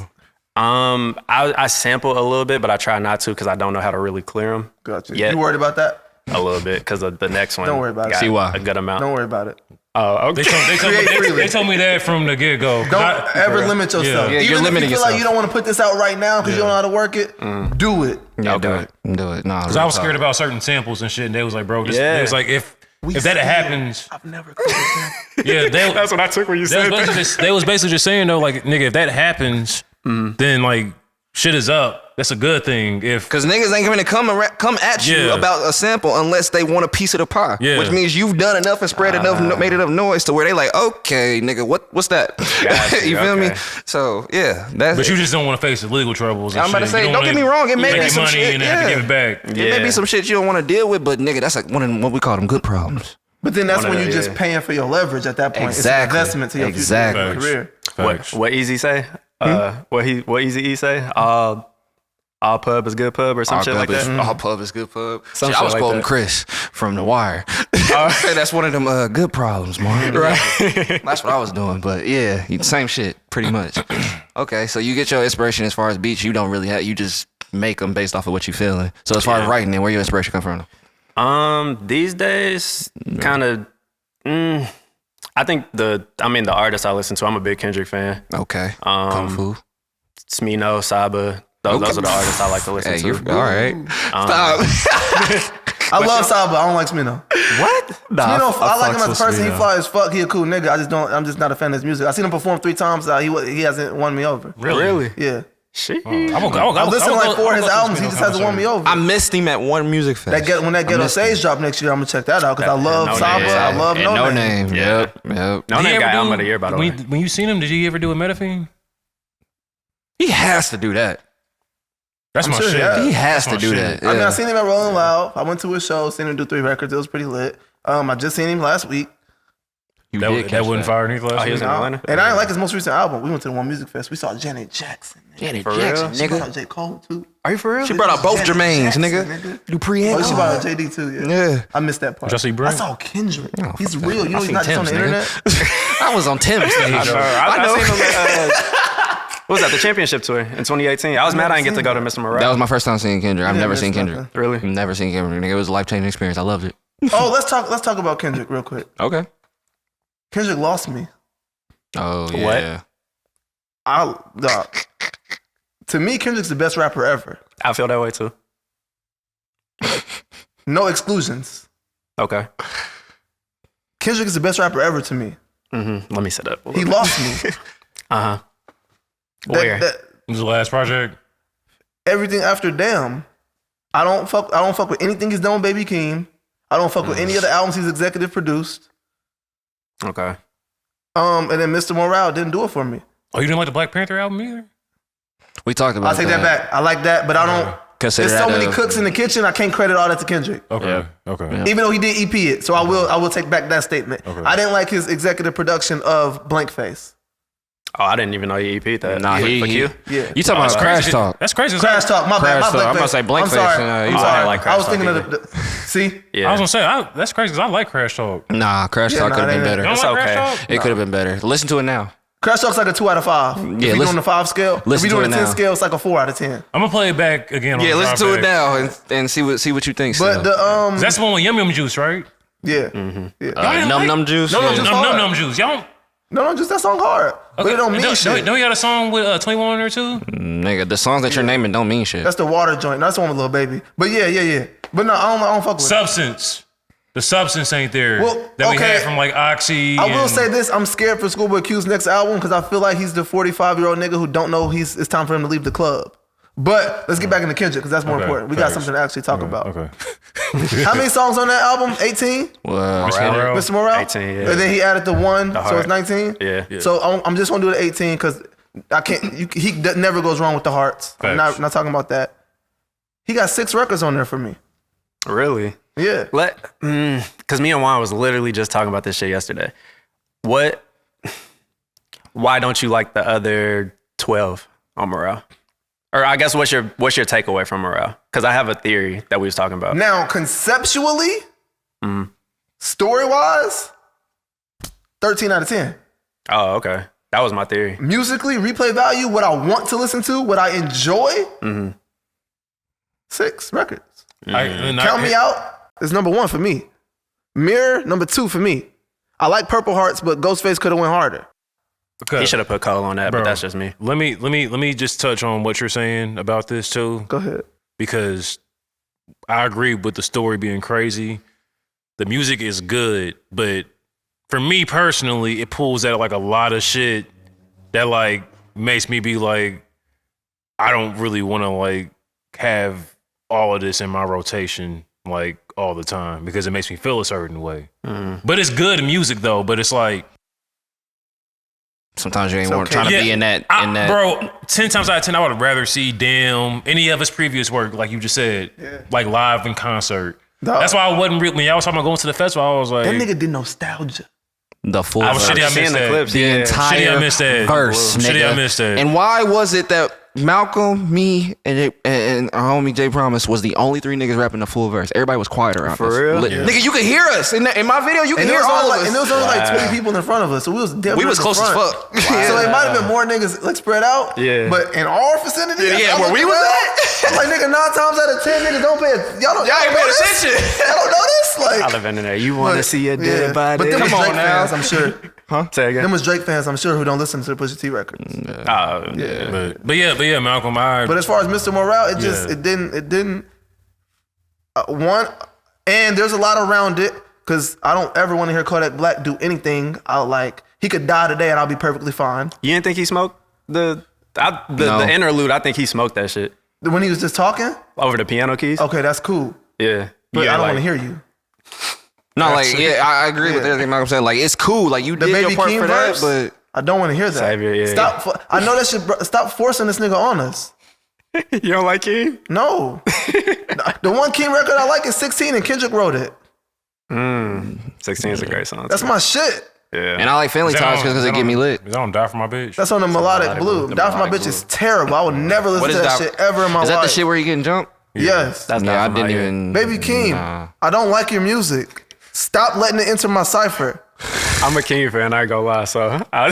S6: I sample a little bit, but I try not to because I don't know how to really clear them.
S3: Gotcha.
S6: Yeah.
S3: You worried about that?
S6: A little bit because of the next one.
S3: Don't worry about it.
S6: got
S5: See why.
S6: A good amount.
S3: Don't worry about it.
S6: Oh,
S2: They
S6: okay.
S2: told me that from the get go.
S3: Don't ever limit yourself.
S5: Yeah, you're
S3: Even if
S5: limiting
S3: you feel like
S5: yourself.
S3: you don't want to put this out right now because you don't know how to work it, do it.
S5: Yeah, do
S6: Okay.
S5: it. Do it. Nah,
S2: Because I was scared about certain samples and shit, and they was like, bro, this,
S6: Yeah.
S2: it was like if that happens,
S3: I've never cooked that.
S2: yeah,
S6: That's what I took when you said that.
S2: they was basically just saying though, like, nigga, if that happens, then like shit is up. That's a good thing. If
S5: Because niggas ain't gonna come at you
S2: Yeah.
S5: about a sample unless they want a piece of the pie.
S2: Yeah.
S5: Which means you've done enough and spread enough, made enough noise to where they like, okay, nigga, what's that?
S6: Got you,
S5: You feel me?
S6: okay.
S5: So yeah, that's.
S2: but you just don't want to face the legal troubles. And
S5: I'm about to
S2: shit.
S5: say,
S2: You
S5: don't get me wrong, it may
S2: make
S5: be some
S2: money
S5: shit,
S2: and have to
S5: yeah.
S2: give it back.
S5: it may be some shit you don't want to deal with, but nigga, that's like one of what we call them good problems.
S3: But then that's
S6: One of
S3: when
S6: the-
S3: you're just paying for your leverage at that point.
S5: Exactly.
S3: It's an investment to your
S5: Exactly.
S3: future career.
S2: Facts.
S6: What Easy say? What Easy E say? All pub is good pub or some shit like that.
S5: All pub is good pub.
S6: Some
S5: Shit, I
S6: shit
S5: was
S6: like
S5: quoting
S6: that.
S5: Chris from The Wire. That's one of them good problems, man. Right. That's what I was doing. But yeah, same shit, pretty much. Okay, so you get your inspiration as far as beats. You don't really have. You just make them based off of what you feeling. So as far as writing, then where your inspiration come from?
S6: These days, kind of. I think the artist I listen to. I'm a big Kendrick fan.
S5: Okay. Kung Fu.
S6: Smino, Saba. Those are the artists I like to listen
S5: Hey,
S6: to.
S5: you're all right. Stop.
S3: I love Saba. I don't like Smino.
S6: What?
S3: Smino, I like him
S2: fucks
S3: as a
S2: with
S3: person. He
S2: Smino.
S3: fly as fuck. He a cool nigga. I'm just not a fan of his music. I seen him perform 3 times. He hasn't won me over.
S6: Really?
S3: Yeah.
S6: Shit.
S3: I've listened to like 4 of his albums. He just hasn't won me over.
S5: I missed him at one music fest.
S3: When that Ghetto Sage drop next year, I'm gonna check that out because I love
S6: No
S3: Saba.
S6: Name.
S3: I love
S5: And
S3: No Name.
S5: Yep.
S6: No Name got album of the year, by the way.
S2: When you seen him, did you ever do a Metaphine?
S5: He has to do that.
S2: That's my
S3: sure,
S2: shit.
S3: yeah.
S5: He has
S2: That's
S5: to
S2: my
S5: do
S2: shit.
S5: that.
S3: I mean,
S5: Yeah.
S3: I seen him at Rolling Loud. I went to his show, seen him do 3 records. It was pretty lit. I just seen him last week.
S5: You
S2: That,
S5: did
S2: that
S5: catch
S2: wouldn't fire any class.
S6: Oh, he was in Atlanta?
S3: And I didn't like his most recent album. We went to the One Music Fest. We saw Janet Jackson.
S5: Janet
S6: For
S5: Jackson,
S6: real?
S3: She brought
S5: nigga.
S3: out J. Cole too.
S6: Are you for real?
S5: She brought out both
S3: Janet
S5: Jermaines,
S3: Jackson,
S5: nigga. Dupree and
S3: Oh, she brought out JD too. Yeah.
S5: Yeah.
S3: I missed that part.
S2: Did y'all see Brent?
S3: I saw Kendrick.
S5: Oh,
S3: He's
S5: fuck
S3: real.
S5: that.
S3: You know
S5: I
S3: he's
S5: seen
S3: not just on the
S5: Tim's, nigga.
S3: internet.
S5: I was on Tim's stage.
S6: I seen him at, what was that, the championship tour in 2018? I was mad I didn't get to go to Mr. Morale.
S5: That was my first time seeing Kendrick. I've
S3: Yeah,
S5: never
S3: that's
S5: seen Kendrick.
S3: nothing.
S6: Really?
S5: I've never seen Kendrick. Nigga, it was a life-changing experience. I loved it.
S3: Oh, let's talk about Kendrick real quick.
S5: Okay.
S3: Kendrick lost me.
S5: Oh, yeah.
S3: To me, Kendrick's the best rapper ever.
S6: I feel that way too.
S3: No exclusions.
S6: Okay.
S3: Kendrick is the best rapper ever to me.
S6: Let me set up.
S3: He lost me.
S6: Uh-huh. Where?
S3: That,
S2: It was the last project.
S3: everything after Damn, I don't fuck with anything he's done with Baby Keem. I don't fuck with any other albums he's executive produced.
S6: Okay.
S3: And then Mr. Morale didn't do it for me.
S2: Oh, you didn't like the Black Panther album either?
S5: We talked about
S3: I'll take that back. I like that, but I don't.
S5: Consider
S3: There's so
S5: that
S3: many
S5: a-
S3: cooks in the kitchen. I can't credit all that to Kendrick.
S2: Okay. Okay.
S3: Even though he did EP it, so I will take back that statement.
S2: Okay.
S3: I didn't like his executive production of Blank Face.
S6: Oh, I didn't even know he EP'd that.
S5: Nah,
S6: For
S5: he
S6: you?
S3: Yeah.
S5: You talking about Crash
S2: crazy.
S5: Talk?
S2: That's crazy.
S3: Crash Talk, my bad.
S5: Crash
S3: My
S5: Talk. I'm
S3: Blankface.
S5: about to say Blankface,
S3: I'm sorry.
S5: you
S3: I'm
S5: said I
S3: sorry.
S6: like
S3: I was
S6: Crash
S3: thinking
S6: Talk
S3: of the see?
S6: Yeah.
S2: I was gonna say that's crazy because I like Crash Talk.
S5: Nah, Crash Talk
S3: nah,
S5: could have been
S3: they-
S5: better.
S2: You don't
S6: It's
S2: like
S6: okay.
S2: Crash Talk?
S5: It could have been better. Listen to it now.
S3: Crash Talk's like a 2 out of 5. If
S5: Yeah,
S3: we
S5: listen-
S3: doing the 5 scale, if
S5: listen
S3: we
S5: to
S3: doing
S5: it
S3: the 10
S5: now.
S3: scale, it's like a 4 out of 10.
S2: I'm gonna play it back again. On
S5: Yeah,
S2: the
S5: listen
S2: drive
S5: to it
S2: back.
S5: now and see what you think.
S3: But the
S2: That's the one with Yum Yum Juice, right?
S3: yeah, yeah.
S5: Num Num Juice.
S3: Num Num
S5: Yeah.
S3: Juice.
S2: Num Num Juice. Y'all don't.
S3: No, just that song hard, but it don't mean
S2: don't,
S3: shit.
S2: Don't you got a song with 21 on there too?
S5: Nigga, the songs that you're naming don't mean shit.
S3: That's the water joint. That's the one with Lil Baby. But yeah. But no, I don't fuck with it.
S2: Substance. The substance ain't there
S3: Well,
S2: that we
S3: okay.
S2: had from like Oxy.
S3: I will
S2: and-
S3: say this: I'm scared for Schoolboy Q's next album because I feel like he's the 45-year-old nigga who don't know it's time for him to leave the club. But let's get back into Kendrick because that's more
S2: Okay,
S3: important. We got
S2: facts.
S3: something to actually talk about.
S2: Okay.
S3: How many songs on that album? 18.
S5: Well,
S2: Morale.
S3: Mr. Morale.
S6: 18, yeah.
S3: And then he added the one, so
S6: heart.
S3: it's 19.
S6: Yeah.
S3: So I'm just gonna do the 18 because I can't. He never goes wrong with the hearts. I'm
S2: Facts.
S3: not talking about that. He got 6 records on there for me.
S6: Really?
S3: Yeah.
S6: Because me and Juan was literally just talking about this shit yesterday. Why don't you like the other 12 on Morale? Or I guess what's your takeaway from Morale? Because I have a theory that we was talking about.
S3: Now, conceptually, story-wise, 13 out of 10.
S6: Oh, okay. That was my theory.
S3: Musically, replay value, what I want to listen to, what I enjoy, 6 records. Count Me Out is number 1 for me. Mirror, number 2 for me. I like Purple Hearts, but Ghostface could have went harder.
S2: Okay.
S6: He should have put Cole on that,
S2: Bro,
S6: but that's just me.
S2: Let me just touch on what you're saying about this too,
S3: Go ahead.
S2: because I agree with the story being crazy. The music is good, but for me personally, it pulls out like a lot of shit that like makes me be like, I don't really want to like have all of this in my rotation like all the time because it makes me feel a certain way. But it's good music though. But it's like,
S5: sometimes you ain't
S3: okay.
S5: trying to be in that.
S2: bro. 10 times out of 10, I would rather see Damn, any of his previous work, like you just said, like live in concert.
S3: Dog.
S2: That's why I wasn't really, when y'all was talking about going to the festival, I was like,
S3: That nigga did nostalgia.
S5: The full
S2: I was
S5: verse.
S2: shitty. I
S6: Seeing
S2: missed
S6: the
S2: that.
S6: clips,
S5: The
S6: yeah.
S5: entire
S2: Shitty, I missed that.
S5: verse,
S2: Shitty,
S5: nigga.
S2: I missed that.
S5: And why was it that Malcolm, me, and our homie Jay Promise was the only 3 niggas rapping the full verse? Everybody was quiet around
S6: For
S5: this.
S6: real?
S5: Lit- Nigga, you can hear us in my video. You can
S3: And
S5: hear
S3: there was
S5: all
S3: only
S5: of
S3: like, and there
S5: us.
S3: was only like 20 people in front of us, so we was definitely
S5: We was
S3: in
S5: close as
S3: front.
S5: fuck.
S3: So it might have been more niggas like spread out.
S6: Yeah.
S3: But in our vicinity,
S5: Yeah,
S3: I'm
S5: where we
S3: looking
S5: was
S3: around, I'm like nigga, 9 times out of 10 niggas don't pay. Y'all
S5: Y'all ain't
S3: know
S5: paying
S3: this?
S5: attention.
S3: Y'all don't know this? Like,
S6: I'd have been in there. You want to see a dead body?
S3: But them was
S5: Come on
S3: Drake
S5: now.
S3: fans, I'm sure.
S6: Say again.
S3: Them was Drake fans, I'm sure, who don't listen to the Pusha T records.
S2: But yeah, Malcolm,
S3: But as far as Mr. Morale, it just
S2: Yeah.
S3: it didn't one. And there's a lot around it because I don't ever want to hear Kodak Black do anything. I like he could die today and I'll be perfectly fine.
S6: You didn't think he smoked the
S5: No.
S6: interlude? I think he smoked that shit
S3: When he was just talking,
S6: over the piano keys.
S3: okay, that's cool.
S6: Yeah.
S3: But
S6: Yeah,
S3: I don't
S6: like-
S3: want to hear you.
S5: No, like, yeah, I agree with
S3: Yeah.
S5: everything Malcolm said. Like, it's cool. Like, you
S3: The
S5: did your
S3: Baby
S5: part
S3: Keem
S5: for
S3: verse,
S5: that,
S3: I don't want to hear that.
S6: Savior, yeah.
S3: Stop. I know that shit. Stop forcing this nigga on us.
S6: You don't like King?
S3: No. The one King record I like is 16 and Kendrick wrote it.
S6: 16 is a great song.
S3: That's
S6: too.
S3: my shit.
S6: Yeah.
S5: and I like Family Ties because it get me lit.
S2: I don't die for my bitch.
S3: That's on the Melodic Blue.
S6: Blue.
S3: Die for my
S6: Melodic
S3: bitch is terrible. I would never listen
S5: What
S3: to
S5: is
S3: that
S5: that?
S3: shit ever in my
S5: Is
S3: life.
S5: that the shit where you getting jumped?
S3: Yes.
S6: That's
S5: Yeah,
S6: not
S5: I
S6: from my
S5: didn't
S6: ear.
S5: even.
S3: Baby Keem, I don't like your music. Stop letting it enter my cipher.
S6: I'm a King fan. I ain't gonna lie. So
S2: I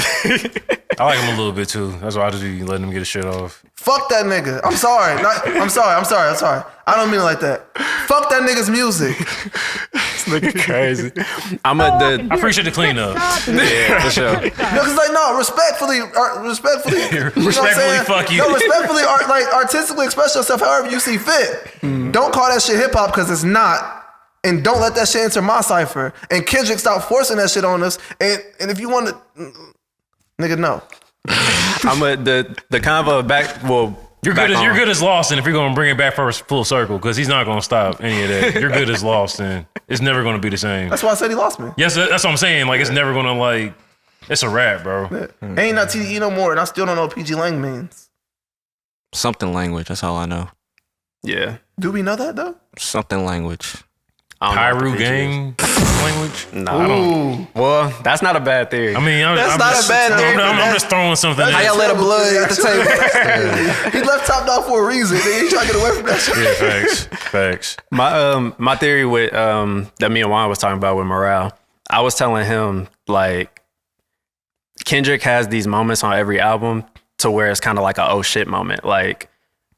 S2: like him a little bit too. That's why I just be letting him get his shit off.
S3: Fuck that nigga. I'm sorry. I'm sorry. I don't mean it like that. Fuck that nigga's music.
S6: nigga crazy.
S2: I appreciate the cleanup.
S6: Yeah, for sure.
S3: No, cause like no, respectfully, you know what I'm
S2: Respectfully,
S3: saying?
S2: fuck you.
S3: No, respectfully, like artistically express yourself however you see fit. Don't call that shit hip hop because it's not. And don't let that shit enter my cipher. And Kendrick, stop forcing that shit on us. And if you want to, nigga, no.
S6: the convo back. Well,
S2: You're good as lost, and if you're gonna bring it back for full circle, because he's not gonna stop any of that. You're good as lost, and it's never gonna be the same.
S3: That's why I said he lost me.
S2: Yes, that's what I'm saying. Like it's never gonna like. It's a rap, bro.
S3: Ain't not TDE no more, and I still don't know what PG Lang means.
S5: Something language. That's all I know.
S6: Yeah.
S3: Do we know that though?
S5: Something language.
S6: I don't know what the
S2: Pyru
S6: picture is.
S2: gang. language?
S6: No, I don't. Well, that's not a bad theory.
S2: I mean, I'm
S4: not
S2: just,
S4: a bad theory,
S2: I'm just throwing something.
S4: How
S2: in.
S4: y'all let a blood at the table?
S3: He left Top Dog for a reason. Nigga. He trying to get away from that shit.
S2: Yeah, facts.
S6: My theory with that me and Juan was talking about with Morale, I was telling him like Kendrick has these moments on every album to where it's kind of like a oh shit moment. Like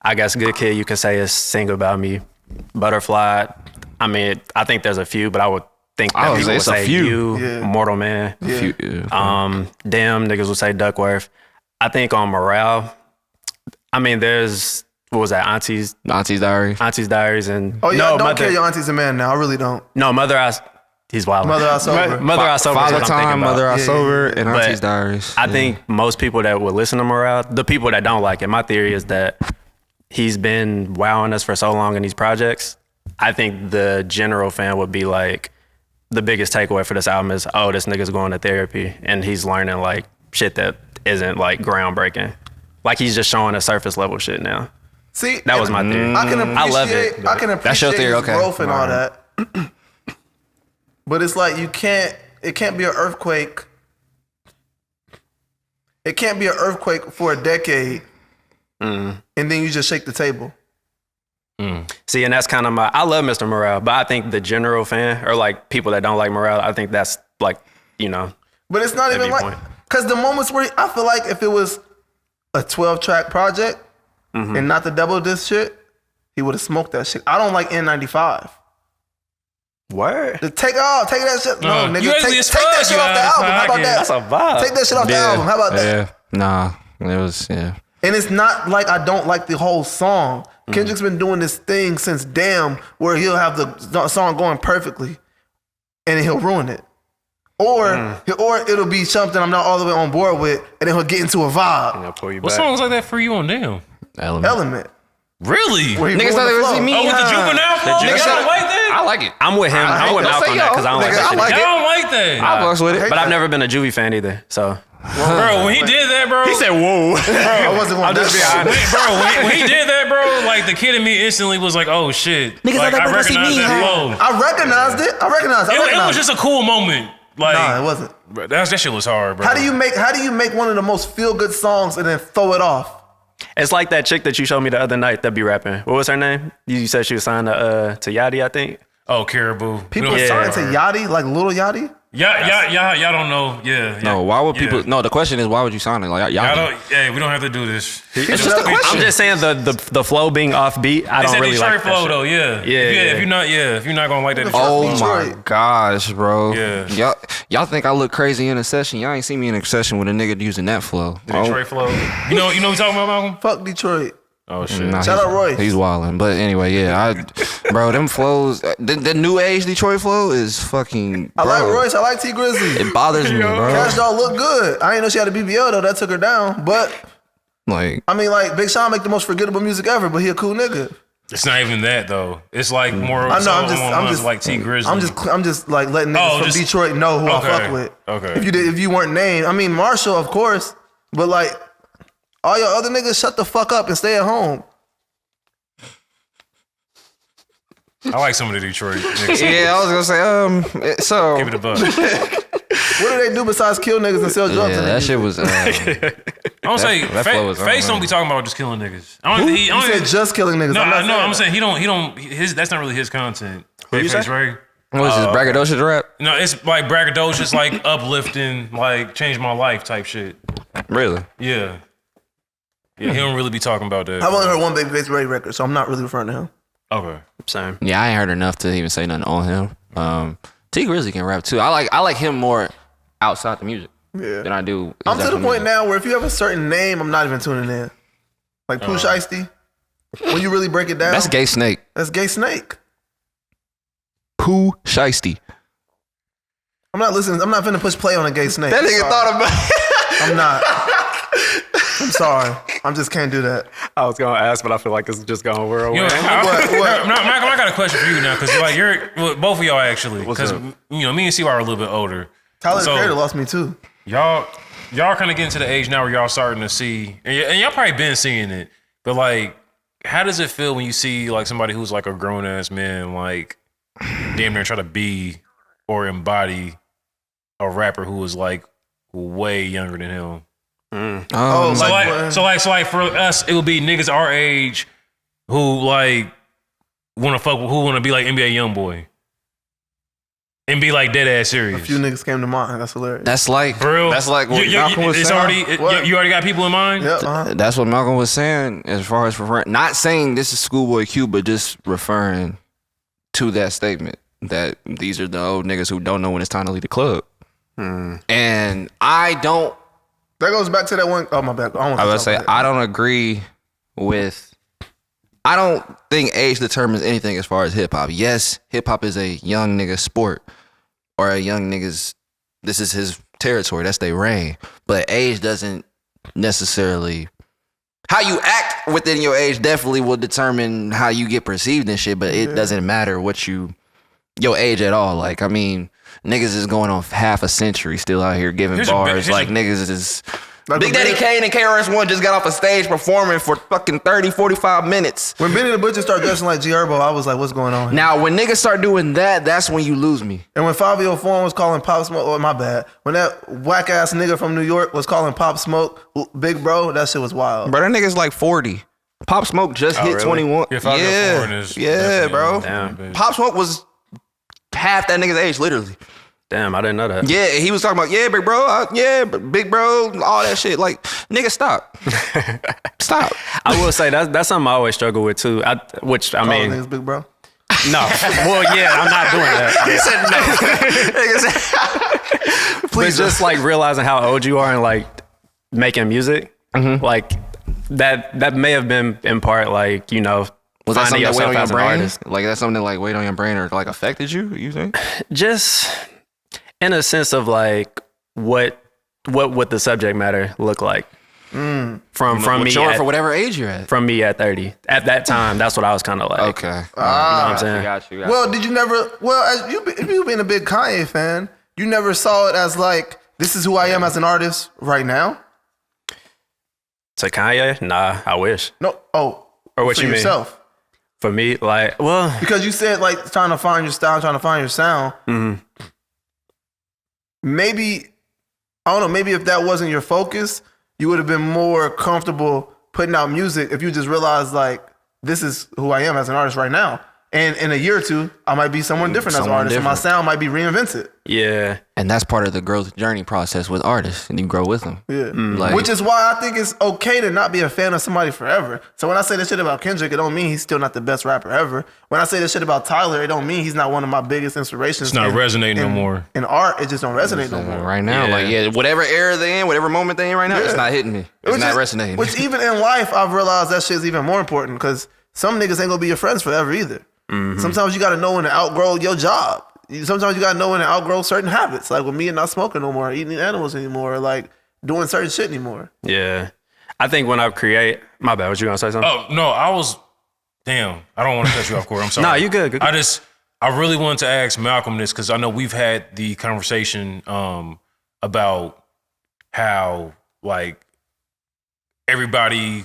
S6: I guess Good Kid you could say is Sing About Me, Butterfly. I mean, I think there's a few, but I would think that people would
S5: it's a
S6: say
S5: few.
S6: You,
S3: Yeah.
S6: Mortal Man. Damn, niggas would say Duckworth. I think on Morale, I mean, there's what was that? Auntie's Diaries, and
S3: Oh, yeah, I don't
S6: Mother,
S3: care your auntie's a man now. I really don't.
S6: no, Mother I. He's wild.
S3: Mother I Sober.
S6: Mother I Sober. is
S5: Father
S6: what I'm thinking
S5: Time,
S6: about.
S5: Mother I
S3: Yeah,
S5: Sober, and
S6: But
S5: Auntie's Diaries.
S6: I think most people that would listen to Morale, the people that don't like it, my theory is that he's been wowing us for so long in these projects. I think the general fan would be like, the biggest takeaway for this album is, oh, this nigga's going to therapy and he's learning like shit that isn't like groundbreaking. Like he's just showing a surface level shit now.
S3: See,
S6: That was my theory.
S3: I can appreciate.
S6: I love it,
S3: I can appreciate
S5: That's your theory,
S3: his
S5: okay.
S3: growth and all that. But it's like it can't be an earthquake. It can't be an earthquake for a decade, and then you just shake the table.
S6: See, and that's kind of I love Mr. Morale, but I think the general fan or like people that don't like Morale, I think that's like,
S3: But it's not even
S6: be
S3: like
S6: point.
S3: because the moments where I feel like if it was a 12-track project and not the double disc shit, he would have smoked that shit. I don't like N95.
S6: word.
S3: Take that shit. No, nigga,
S2: you ugly
S3: take
S2: as
S3: that
S2: fuck,
S3: shit
S2: you
S3: off the
S2: out of
S3: album. How about
S2: pocket.
S3: that?
S6: That's a vibe.
S3: Take that shit off the album. How about that?
S5: Yeah, nah, it was
S3: And it's not like I don't like the whole song. Kendrick's been doing this thing since Damn, where he'll have the song going perfectly, and then he'll ruin it, or it'll be something I'm not all the way on board with, and then he'll get into a vibe
S6: I'll pull you
S2: What
S6: back.
S2: songs like that for you on Damn?
S3: element.
S2: Really?
S3: Where he
S5: Niggas
S3: ruined
S5: thought
S3: the
S5: it was
S3: flow.
S5: me.
S2: Oh, with the juvenile flow?
S6: Niggas
S2: Niggas don't like that?
S5: I like it.
S6: I'm with him. I'm with
S5: don't
S6: Malcolm
S5: say
S6: on that because I don't
S5: yo.
S6: like
S5: Nigga,
S6: that
S5: I
S6: shit.
S5: like
S2: Y'all
S5: it.
S2: don't like that.
S5: I fucks with it.
S6: But I've never been a Juvie fan either. So
S2: Bro, when he did that, bro. He said,
S6: whoa.
S3: I wasn't going
S6: I'm just being
S3: that
S6: honest.
S2: Bro, when he did that, bro, like the kid in me instantly was like, "Oh shit!"
S4: Niggas
S2: like,
S4: thought they were gonna see
S2: recognized
S4: me,
S2: that
S4: huh?
S2: flow.
S3: I recognized it.
S2: It was just a cool moment. Like,
S3: Nah, it wasn't.
S2: bro, that shit was hard, bro.
S3: How do you make one of the most feel good songs and then throw it off?
S6: It's like that chick that you showed me the other night that be rapping. What was her name? You said she was signed to Yachty, I think.
S2: Oh, Caribou.
S3: People
S6: Yeah.
S3: signed to Yachty, like Little Yachty.
S2: Y'all don't know. Yeah.
S5: No, why would people? No, the question is, why would you sign it? Like,
S2: Y'all
S5: y'all.
S2: don't. Hey, we don't have to do this.
S3: It's just a question.
S6: I'm just saying the flow being offbeat. I
S2: It's
S6: don't
S2: that
S6: really
S2: Detroit
S6: like
S2: flow
S6: that
S2: though.
S6: shit.
S2: Yeah.
S6: Yeah.
S2: If you're not gonna like that.
S3: What the fuck?
S5: Oh my
S3: Detroit.
S5: gosh, bro.
S2: Yeah.
S5: Y'all think I look crazy in a session? Y'all ain't seen me in a session with a nigga using that flow.
S2: The Detroit flow. You know what we talking about, Malcolm?
S3: Fuck Detroit.
S2: Oh shit.
S5: Nah,
S3: Shout
S5: he's-
S3: out Royce.
S5: He's wilding. But anyway, yeah, bro, them flows, the new age Detroit flow is fucking.
S3: I like
S5: bro,
S3: Royce. I like T Grizzly.
S5: It bothers me, bro.
S3: Cash Doll look good. I ain't know she had a BBL though. That took her down. But
S5: Like,
S3: I mean, like Big Sean make the most forgettable music ever, but he a cool nigga.
S2: It's not even that though. It's like more.
S3: I know.
S2: so
S3: I'm
S2: along
S3: just
S2: lines like T Grizzly.
S3: I'm just like letting niggas
S2: Oh,
S3: from
S2: just-
S3: Detroit know who I
S2: okay,
S3: fuck with.
S2: okay.
S3: If you weren't named, I mean Marshall, of course, but like all your other niggas, shut the fuck up and stay at home.
S2: I like some of the Detroit niggas.
S5: yeah, I was gonna say, so
S2: Give it a buck.
S3: What do they do besides kill niggas and sell drugs?
S5: yeah,
S3: in
S5: that
S3: the
S5: shit was.
S2: I don't say
S5: that flow is
S2: Face
S5: wrong,
S2: don't be talking about just killing niggas. I don't. He, I
S3: You
S2: don't
S3: said
S2: even-
S3: just killing niggas.
S2: No,
S3: I'm not
S2: no. I'm
S3: saying
S2: saying he don't. His that's not really his content. Face Ray.
S5: What was this braggadocious rap?
S2: No, it's like braggadocious, like uplifting, like change my life type shit.
S5: Really?
S2: Yeah. Yeah, he don't really be talking about that.
S3: I've only heard one Babyface Ray record, so I'm not really referring to him.
S2: Okay.
S6: Same.
S5: Yeah, I ain't heard enough to even say nothing on him. T Grizzly can rap too. I like him more outside the music
S3: Yeah.
S5: than I do.
S3: I'm to
S5: inside
S3: the point
S5: music.
S3: now where if you have a certain name, I'm not even tuning in. Like Pooh Shiesty. When you really break it down,
S5: That's Gay Snake.
S3: That's Gay Snake.
S5: Pooh Shiesty.
S3: I'm not listening. I'm not finna push play on a Gay Snake.
S4: That nigga
S3: Sorry.
S4: thought about
S3: I'm not. I'm sorry. I just can't do that.
S6: I was gonna ask, but I feel like it's just going
S2: You
S6: whirlwind.
S2: know,
S3: What?
S2: No, Malcolm, I got a question for you now, because like well, both of y'all actually, because
S6: up?
S2: me and CY are a little bit older.
S3: Tyler the
S2: So-
S3: Creator lost me too.
S2: Y'all kind of getting to the age now where y'all starting to see, and y'all probably been seeing it, but like, how does it feel when you see like somebody who's like a grown ass man, like damn near try to be or embody a rapper who was like way younger than him.
S3: Oh,
S2: So like for us, it would be niggas our age who like want to be like NBA YoungBoy and be like dead ass serious.
S3: a few niggas came to mind. That's hilarious.
S5: That's like
S2: For real?
S5: That's like what Malcolm was
S2: it's
S5: saying.
S2: already you already got people in mind.
S3: Yeah,
S5: That's what Malcolm was saying as far as referring, not saying this is Schoolboy Q, but just referring to that statement that these are the old niggas who don't know when it's time to leave the club. And I don't.
S3: That goes back to that one. Oh my bad.
S5: I would say I don't agree with. I don't think age determines anything as far as hip hop. Yes, hip hop is a young nigga sport, or a young nigga's. This is his territory. That's their reign. But age doesn't necessarily. How you act within your age definitely will determine how you get perceived and shit. But it doesn't matter what your age at all. Like, I mean, niggas is going on half a century still out here giving bars. Niggas is.
S3: Like
S5: Big Daddy Kane and KRS-One just got off a stage performing for fucking 30, 45 minutes.
S3: When Benny the Butcher started dressing like G Herbo, I was like, what's going on here?
S5: Now, when niggas start doing that, that's when you lose me.
S3: And when Fabio Foreign was calling Pop Smoke, oh my bad. When that whack ass nigga from New York was calling Pop Smoke Big Bro, that shit was wild.
S5: Bro, that nigga's like 40. Pop Smoke just hit
S6: really?
S5: 21.
S2: Yeah, Fabio Foreign is definitely
S5: bro.
S2: a damn.
S5: Pop Smoke was half that nigga's age, literally.
S6: Damn, I didn't know that.
S5: Yeah, he was talking about, yeah, big bro, big bro, all that shit. Like, nigga, stop. Stop.
S6: I will say that's something I always struggle with too. Which I
S3: Calling
S6: mean,
S3: niggas Big Bro.
S6: no. Well, yeah, I'm not doing that. But just like realizing how old you are and like making music, like that may have been in part like, you know,
S5: Was that
S6: finding
S5: something that weighed
S6: yourself
S5: on your
S6: as an
S5: brain?
S6: artist.
S5: Like, that's something that like weighed on your brain or like affected you, you think?
S6: Just in a sense of like what would the subject matter look like from me
S5: For whatever age you're at.
S6: from me at 30. At that time, that's what I was kind of like.
S5: Okay.
S6: You know what I'm saying?
S5: Got you.
S3: Well, did you never, as you being a big Kanye fan, you never saw it as like, this is who I am as an artist right now?
S6: To Kanye? Nah, I wish.
S3: No,
S6: Or what
S3: for
S6: you mean?
S3: yourself.
S6: For me, like, well,
S3: Because you said like trying to find your style, trying to find your sound. Maybe, I don't know, maybe if that wasn't your focus, you would have been more comfortable putting out music if you just realized like, this is who I am as an artist right now. And in a year or two, I might be someone different as an
S5: Someone
S3: artist, and my
S5: different.
S3: sound might be reinvented.
S6: yeah.
S5: And that's part of the growth journey process with artists, and you grow with them.
S3: Yeah.
S5: Like-
S3: Which is why I think it's okay to not be a fan of somebody forever. So when I say this shit about Kendrick, it don't mean he's still not the best rapper ever. When I say this shit about Tyler, it don't mean he's not one of my biggest inspirations.
S2: It's not resonating no more.
S3: In art, it just don't resonate no more.
S5: Right now, whatever era they in, whatever moment they in right now, it's not hitting me. It's
S3: Which
S5: not
S3: is-
S5: resonating.
S3: Which even in life, I've realized that shit's even more important because some niggas ain't gonna be your friends forever either. Sometimes you gotta know when to outgrow your job. Sometimes you gotta know when to outgrow certain habits. Like with me not smoking no more, eating animals anymore, like doing certain shit anymore.
S6: Yeah. I think when I create, my bad, was you gonna say something?
S2: Oh no, damn. I don't want to cut you off, Corey. I'm sorry.
S6: Nah, you good.
S2: I really wanted to ask Malcolm this because I know we've had the conversation about how like everybody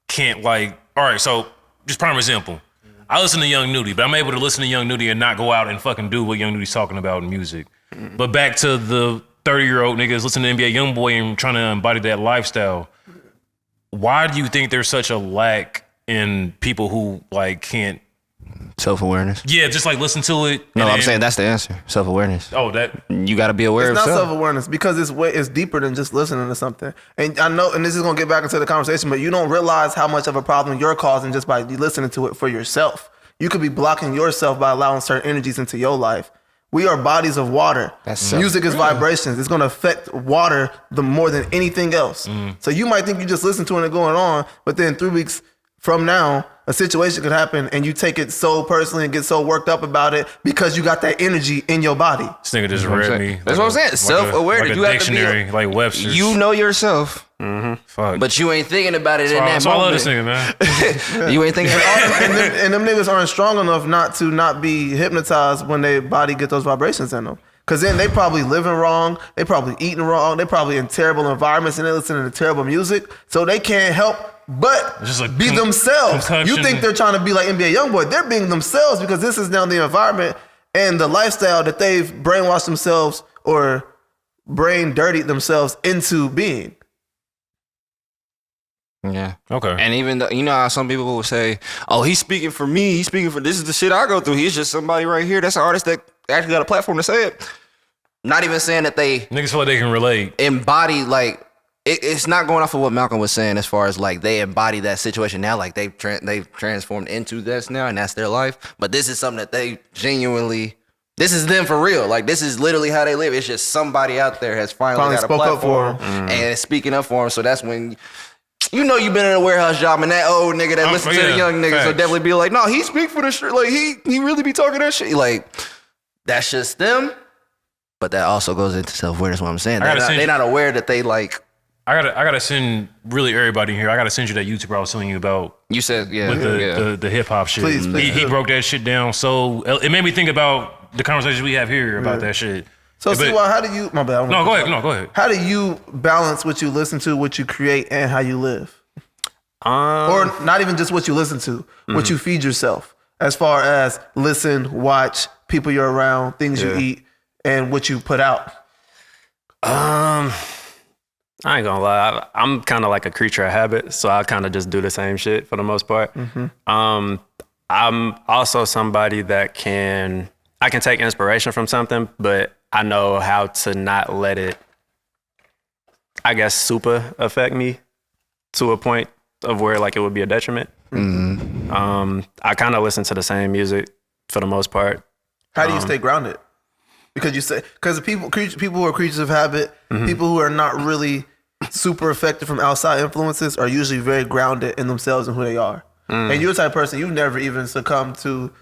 S2: can't like. All right, so just prime example. I listen to Young Nudy, but I'm able to listen to Young Nudy and not go out and fucking do what Young Nudy's talking about in music. But back to the 30-year-old niggas listening to NBA YoungBoy and trying to embody that lifestyle. Why do you think there's such a lack in people who like can't?
S5: Self-awareness.
S2: Yeah, just like listen to it.
S5: No,
S2: and
S5: I'm
S2: then-
S5: saying that's the answer. Self-awareness.
S2: Oh, that.
S5: You got to be aware
S3: It's
S5: of
S3: not
S5: self.
S3: self-awareness because it's deeper than just listening to something. And I know, and this is gonna get back into the conversation, but you don't realize how much of a problem you're causing just by listening to it for yourself. You could be blocking yourself by allowing certain energies into your life. We are bodies of water.
S5: That's
S3: Music is vibrations. It's gonna affect water more than anything else. So you might think you just listen to it and going on, but then 3 weeks from now, a situation could happen and you take it so personally and get so worked up about it because you got that energy in your body.
S2: This nigga just
S5: what I'm
S2: read
S5: saying.
S2: me.
S5: That's what I'm saying. Self-awareness.
S2: Like a
S5: You have to be-
S2: dictionary, like Webster's.
S5: You know yourself,
S2: Fuck.
S5: but you ain't thinking about it in that
S2: so I love
S5: moment.
S2: this nigga, man.
S5: You ain't thinking about it.
S3: and them niggas aren't strong enough not to be hypnotized when their body get those vibrations in them. Cause then they probably living wrong, they probably eating wrong, they probably in terrible environments and they listening to terrible music, so they can't help but
S2: It's just like
S3: be themselves.
S2: consumption.
S3: You think they're trying to be like NBA YoungBoy? They're being themselves because this is now the environment and the lifestyle that they've brainwashed themselves or brain dirtied themselves into being.
S5: Yeah.
S2: Okay.
S5: And even though, you know how some people will say, "Oh, he's speaking for me. He's speaking for this is the shit I go through. He's just somebody right here. That's an artist that actually got a platform to say it." Not even saying that they
S2: Niggas feel like they can relate.
S5: embody like it's not going off of what Malcolm was saying as far as like they embody that situation now, like they've transformed into this now, and that's their life. But this is something that they genuinely. This is them for real. Like this is literally how they live. It's just somebody out there has finally got a
S3: spoke up for
S5: platform and is speaking up for them. So that's when. You know you've been in a warehouse job and that old nigga that listens to the young niggas will
S2: facts.
S5: definitely be like, no, he speak for the shit. Like he really be talking that shit. Like that's just them. But that also goes into self-awareness. What I'm saying, they're not aware that they like.
S2: I gotta send really everybody in here. I gotta send you that YouTuber I was telling you about
S5: You said, yeah,
S2: with the hip hop shit.
S3: Please,
S2: he
S3: do.
S2: broke that shit down. So it made me think about the conversations we have here about that shit.
S3: So,
S2: But-
S3: how do you? My bad.
S2: No, go ahead. No, go ahead.
S3: How do you balance what you listen to, what you create, and how you live? Or not even just what you listen to, what you feed yourself, as far as listen, watch, people you're around, things you eat, and what you put out.
S6: I ain't gonna lie. I'm kind of like a creature of habit, so I kind of just do the same shit for the most part. I'm also somebody that I can take inspiration from something, but I know how to not let it, I guess, super affect me to a point of where like it would be a detriment. I kind of listen to the same music for the most part.
S3: How do you stay grounded? Because people who are creatures of habit, people who are not really super affected from outside influences are usually very grounded in themselves and who they are. And you're the type of person, you've never even succumbed to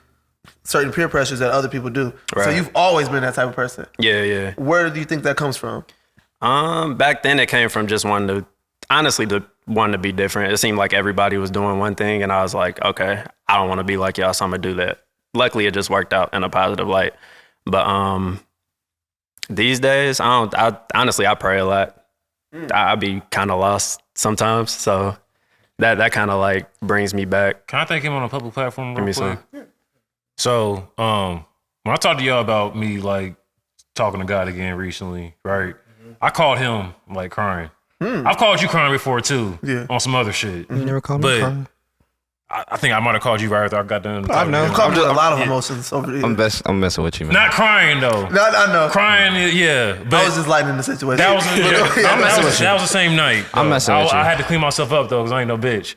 S3: certain peer pressures that other people do. So
S6: Right.
S3: you've always been that type of person.
S6: Yeah.
S3: Where do you think that comes from?
S6: Back then it came from just wanting to be different. It seemed like everybody was doing one thing, and I was like, okay, I don't want to be like y'all, so I'm gonna do that. Luckily, it just worked out in a positive light. But these days, I honestly pray a lot. I be kind of lost sometimes, so that kind of like brings me back.
S2: Can I thank him on a public platform
S6: Give
S2: real
S6: me
S2: quick?
S6: some.
S2: So, when I talked to y'all about me like talking to God again recently, right? I called him like crying. I've called you crying before too, on some other shit.
S5: You never called
S2: But
S5: me crying?
S2: I think I might have called you right after I got done. talking to
S5: know.
S2: him.
S3: You've a lot of emotions over the years.
S5: I'm messing with you, man.
S2: Not crying though.
S3: No, I know.
S2: Crying, yeah. But
S3: I was just lightening the situation.
S2: that was
S3: Yeah,
S2: that was the same night.
S5: I'm messing with you.
S2: I had to clean myself up though, because I ain't no bitch.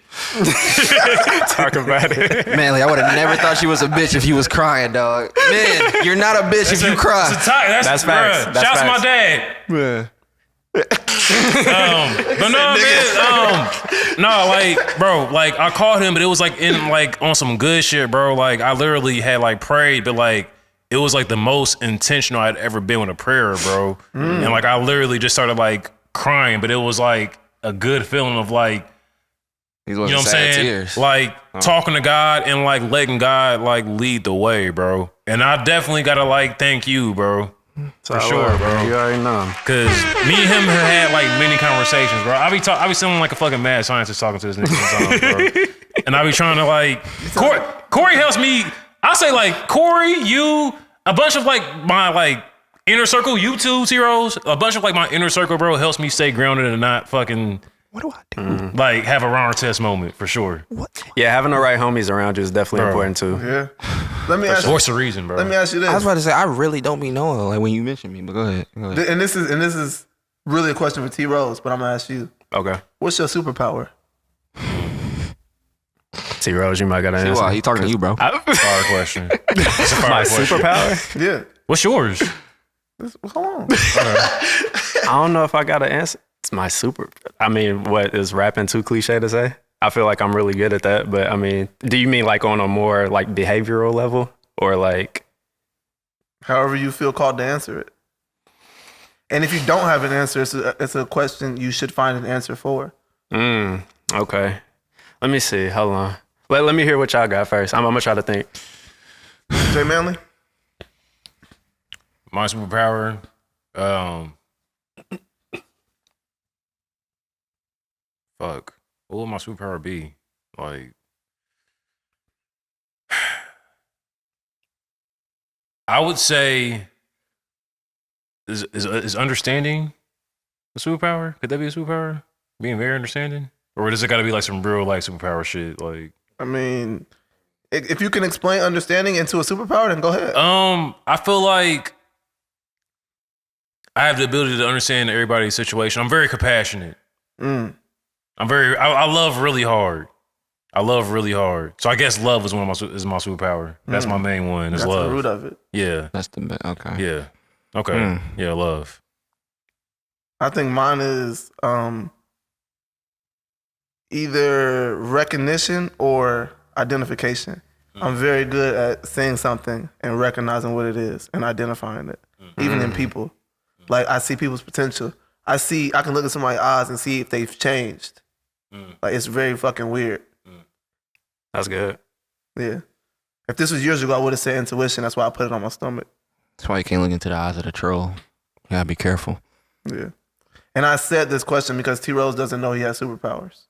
S6: Talk about it.
S5: Manly, I would have never thought she was a bitch if you was crying, dog. Man, you're not a bitch if you cry.
S2: That's
S6: facts.
S2: bruh.
S6: That's
S2: Shouts to my
S6: facts.
S2: dad.
S5: Yeah.
S2: But no, man, no, like, bro, like I called him, but it was like in like on some good shit, bro. Like I literally had like prayed, but like it was like the most intentional I'd ever been with a prayer, bro. And like I literally just started like crying, but it was like a good feeling of like,
S5: These
S2: you
S5: wasn't
S2: know what I'm
S5: sad
S2: saying?
S5: tears.
S2: Like talking to God and like letting God like lead the way, bro. And I definitely gotta like thank you, bro. For sure, bro.
S6: You already know.
S2: Cause me and him have had like many conversations, bro. I be sounding like a fucking mad scientist talking to this nigga sometimes, bro. And I be trying to like Corey helps me. I say like Corey, you, a bunch of like my like inner circle, you two heroes, a bunch of like my inner circle, bro, helps me stay grounded and not fucking
S5: What do I do?
S2: like have a wrong test moment for sure.
S6: Yeah, having the right homies around you is definitely
S2: Bro.
S6: important too.
S3: Yeah. Let me ask
S2: What's the reason, bro?
S3: you this.
S5: I was about to say I really don't be knowing like when you mentioned me, but go ahead.
S3: And this is really a question for T Rose, but I'm gonna ask you.
S6: Okay.
S3: What's your superpower?
S6: T Rose, you might gotta
S5: See
S6: answer.
S5: why he talking to you, bro?
S2: Fire question. That's a fire
S6: My
S2: question.
S6: superpower?
S3: Yeah.
S2: What's yours?
S3: Hold on.
S6: I don't know if I got an answer. It's my super. I mean, what is rapping too cliche to say? I feel like I'm really good at that, but I mean, do you mean like on a more like behavioral level or like?
S3: However you feel called to answer it. And if you don't have an answer, it's a question you should find an answer for.
S6: Okay. Let me see. Hold on. Let me hear what y'all got first. I'm gonna try to think.
S3: Jay Manley?
S2: My superpower, fuck. What would my superpower be? Like, I would say is understanding a superpower? Could that be a superpower? Being very understanding? Or does it got to be like some real life superpower shit? Like,
S3: I mean, if you can explain understanding into a superpower, then go ahead.
S2: I feel like I have the ability to understand everybody's situation. I'm very compassionate. I love really hard. So I guess love is my superpower. That's my main one. Is
S3: That's
S2: love.
S3: the root of it.
S2: Yeah.
S5: That's the best. Okay.
S2: Yeah. Okay. Yeah, love.
S3: I think mine is either recognition or identification. I'm very good at seeing something and recognizing what it is and identifying it, even in people. Like, I see people's potential. I can look at somebody's eyes and see if they've changed. Like, it's very fucking weird.
S6: That's good.
S3: Yeah. If this was years ago, I would have said intuition. That's why I put it on my stomach.
S5: That's why you can't look into the eyes of the troll. You gotta be careful.
S3: Yeah. And I said this question because T Rose doesn't know he has superpowers.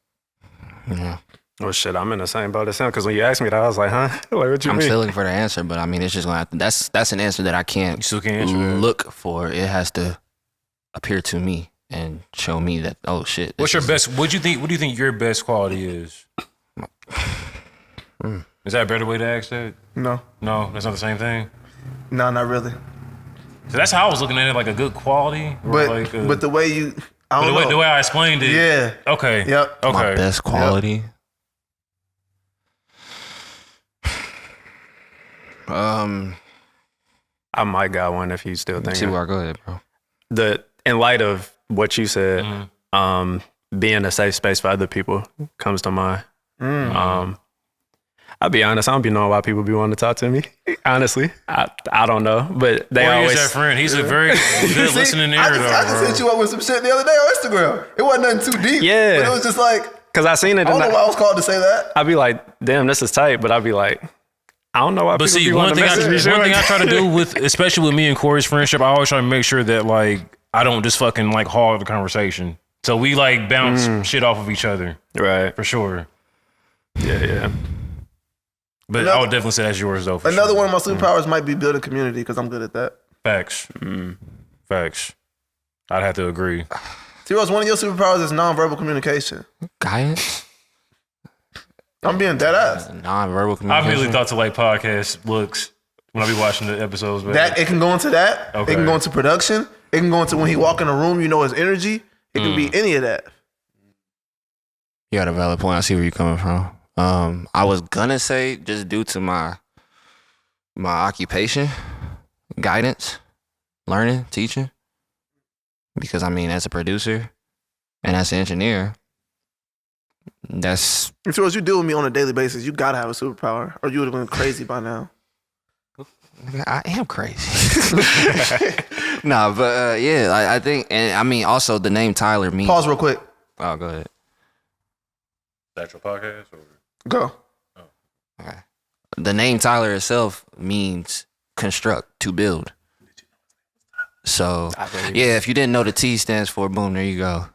S5: Yeah.
S6: Well, shit, I'm in the same boat as him because when you asked me that, I was like, huh? Like, what you
S5: I'm
S6: mean?
S5: still looking for the answer, but I mean, it's just gonna have to, that's an answer that I can't
S2: You still can't answer that?
S5: look for. It has to appear to me and show me that, oh shit.
S2: What's your best? What do you think your best quality is? Is that a better way to ask that?
S3: No.
S2: No, that's not the same thing.
S3: No, not really.
S2: So that's how I was looking at it, like a good quality. Or
S3: But
S2: like
S3: but the way you, I don't know.
S2: the way I explained it.
S3: Yeah.
S2: Okay.
S3: Yep.
S2: Okay.
S5: My best quality.
S6: I might got one if you still think.
S5: See where I go ahead, bro.
S6: In light of what you said, being a safe space for other people comes to mind. I'll be honest, I don't be knowing why people be wanting to talk to me. Honestly, I don't know, but they
S2: Corey
S6: always.
S2: is that friend. He's a very good
S3: See,
S2: listening ear,
S3: I
S2: though,
S3: just
S2: bro.
S3: hit you up with some shit the other day on Instagram. It wasn't nothing too deep.
S6: Yeah.
S3: But it was just like,
S6: Cause I seen it.
S3: I don't know why I was called to say that.
S6: I'd be like, damn, this is tight, but I'd be like, I don't know why.
S2: But
S6: people
S2: see,
S6: be
S2: one
S6: wanting
S2: thing
S6: to message me.
S2: I try to do with, especially with me and Corey's friendship, I always try to make sure that like I don't just fucking like hog the conversation. So we like bounce shit off of each other
S6: Right.
S2: for sure.
S6: Yeah.
S2: But I would definitely say that's yours though. For
S3: Another
S2: sure.
S3: one of my superpowers might be building community because I'm good at that.
S2: Facts. Facts. I'd have to agree.
S3: T-Rose, one of your superpowers is nonverbal communication.
S5: Guidance?
S3: I'm being dead ass.
S5: Non-verbal
S2: I
S5: communication.
S2: immediately thought to like podcast looks when I be watching the episodes. But
S3: That it can go into that.
S2: Okay.
S3: It can go into production. It can go into when he walk in a room, you know his energy. It can be any of that.
S5: You got a valid point. I see where you're coming from. I was gonna say just due to my occupation, guidance, learning, teaching. Because I mean, as a producer and as an engineer, that's
S3: T-Rose, you deal with me on a daily basis. You gotta have a superpower, or you would have been crazy by now.
S5: I am crazy. Nah, but yeah, I think, and I mean, also the name Tyler means.
S3: Pause real quick.
S5: Oh, go ahead.
S2: Is that your podcast? Or?
S3: Go.
S5: Okay. The name Tyler itself means construct, to build. So, yeah, if you didn't know, the T stands for boom. There you go.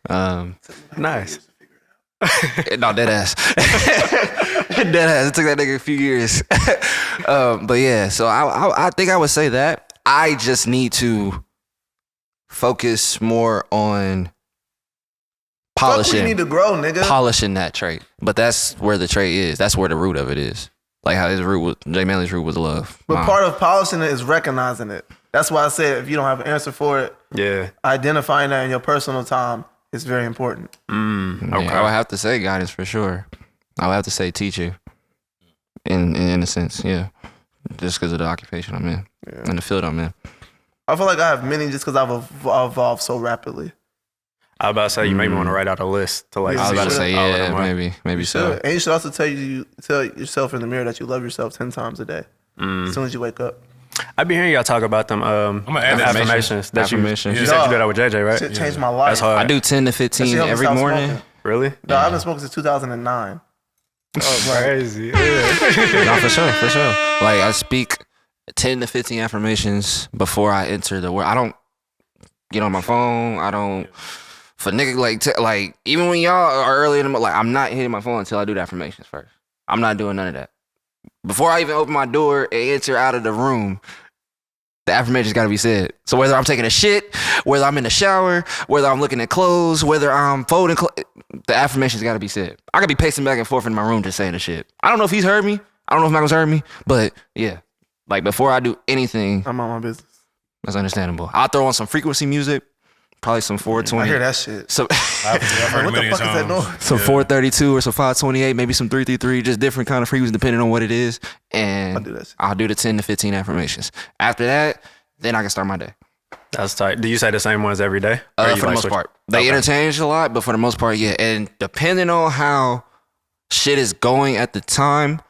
S6: Nice.
S5: No, dead ass. Dead ass. It took that nigga a few years. But yeah, so I think I would say that. I just need to focus more on
S3: Fuck,
S5: polishing.
S3: we need to grow, nigga.
S5: Polishing that trait. But that's where the trait is. That's where the root of it is. Like how his root was, Jay Manley's root was love.
S3: But part of polishing it is recognizing it. That's why I said if you don't have an answer for it,
S6: Yeah.
S3: identifying that in your personal time is very important.
S5: Yeah, I would have to say guidance for sure. I would have to say teacher. In a sense, yeah. Just because of the occupation I'm in and the field I'm in.
S3: I feel like I have many just because I've evolved so rapidly.
S6: I was about to say you make me want to write out a list to like.
S3: Yeah,
S5: I was about to
S3: should.
S5: say,
S6: all of
S5: yeah,
S6: them up.
S5: maybe so.
S3: And you should also tell yourself in the mirror that you love yourself 10 times a day. As soon as you wake up.
S6: I be hearing y'all talk about them
S2: gonna add that
S6: affirmations. That
S5: Affirmations.
S6: You said you do that with JJ, right?
S3: Shit changed my life.
S6: That's hard.
S5: I do 10 to
S3: That
S5: 15
S3: shit helped me
S5: every
S3: stop
S5: morning.
S3: smoking.
S6: Really?
S3: No, I've been smoking since 2009.
S6: Crazy.
S5: No, for sure. Like I speak 10 to 15 affirmations before I enter the world. I don't get on my phone. I don't for nigga like even when y'all are early in the like I'm not hitting my phone until I do the affirmations first. I'm not doing none of that. Before I even open my door and enter out of the room, the affirmations got to be said. So whether I'm taking a shit, whether I'm in the shower, whether I'm looking at clothes, whether I'm folding clothes, the affirmations got to be said. I could be pacing back and forth in my room just saying the shit. I don't know if he's heard me. I don't know if Malcolm's heard me, but yeah, like before I do anything,
S3: I'm on my business.
S5: that's understandable. I'll throw on some frequency music, probably some 420.
S3: I hear that shit.
S5: So,
S2: I've heard
S3: What
S2: it many
S3: the fuck is that
S2: times.
S3: noise?
S5: some 432 or some 528, maybe some 333, just different kind of frequencies depending on what it is. And
S3: I'll do that shit.
S5: I'll do the 10 to 15 affirmations. After that, then I can start my day.
S6: That's tight. Do you say the same ones every day? Or you
S5: For the
S6: like
S5: most
S6: switch-
S5: part. They interchange a lot, but for the most part, yeah. And depending on how shit is going at the time,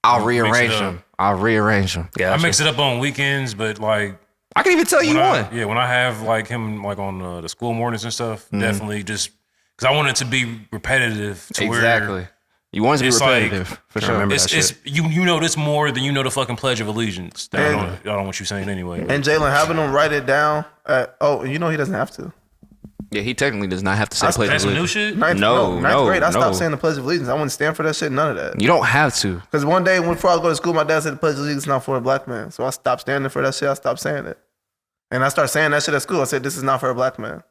S5: I'll rearrange
S2: up.
S5: them. I'll rearrange them.
S6: Yeah,
S2: I mix it up on weekends, but like
S5: I can even tell you
S2: when
S5: one.
S2: when I have like him like on the school mornings and stuff, definitely just because I want it to be repetitive to
S5: Exactly. You want it to be
S2: it's like-
S5: repetitive, for sure.
S6: remember
S2: where
S6: that
S2: it's you know this more than you know the fucking Pledge of Allegiance. That I don't want you saying anyway.
S3: And Jalen having them write it down. You know he doesn't have to.
S5: Yeah, he technically does not have to say Pledge
S2: That's
S5: of
S2: some new
S5: Allegiance.
S2: shit.
S3: Ninth
S5: No,
S3: grade, I
S5: no.
S3: stopped saying the Pledge of Allegiance. I wouldn't stand for that shit. None of that.
S5: You don't have to.
S3: Because one day before I was going to school, my dad said the Pledge of Allegiance is not for a black man. So I stopped standing for that shit. I stopped saying it. And I started saying that shit at school. I said, this is not for a black man.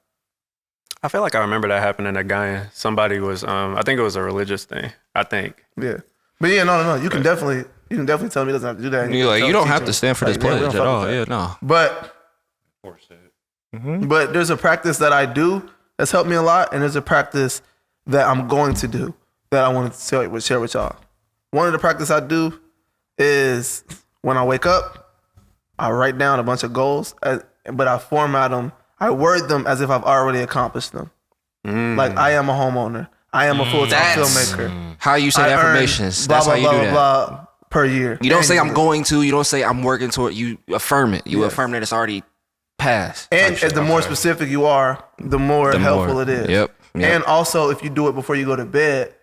S6: I feel like I remember that happening at Guyana. Somebody was, I think it was a religious thing. I think.
S3: Yeah. But yeah, no. You can definitely tell me he doesn't have to do that. And
S5: You're like,
S3: can
S5: you
S3: tell-
S5: don't have
S3: teach
S5: to
S3: him.
S5: stand for this
S3: Like, yeah, we
S5: pledge
S3: don't
S5: at
S3: fuck
S5: all.
S3: with
S5: Yeah,
S3: that.
S5: no.
S3: But there's a practice that I do that's helped me a lot, and there's a practice that I'm going to do that I want to share with y'all. One of the practice I do is when I wake up, I write down a bunch of goals, but I format them. I word them as if I've already accomplished them. Like I am a homeowner. I am a full-time
S5: That's
S3: filmmaker.
S5: how you say
S3: I earn
S5: affirmations.
S3: blah,
S5: That's
S3: blah,
S5: how you
S3: blah,
S5: do that.
S3: blah, blah per year.
S5: You don't say I'm
S3: Annually.
S5: going to. You don't say I'm working toward. You affirm it. You affirm that it's already passed.
S3: And as the more specific you are, the more helpful
S5: more.
S3: it is.
S5: Yep.
S3: And also, if you do it before you go to bed,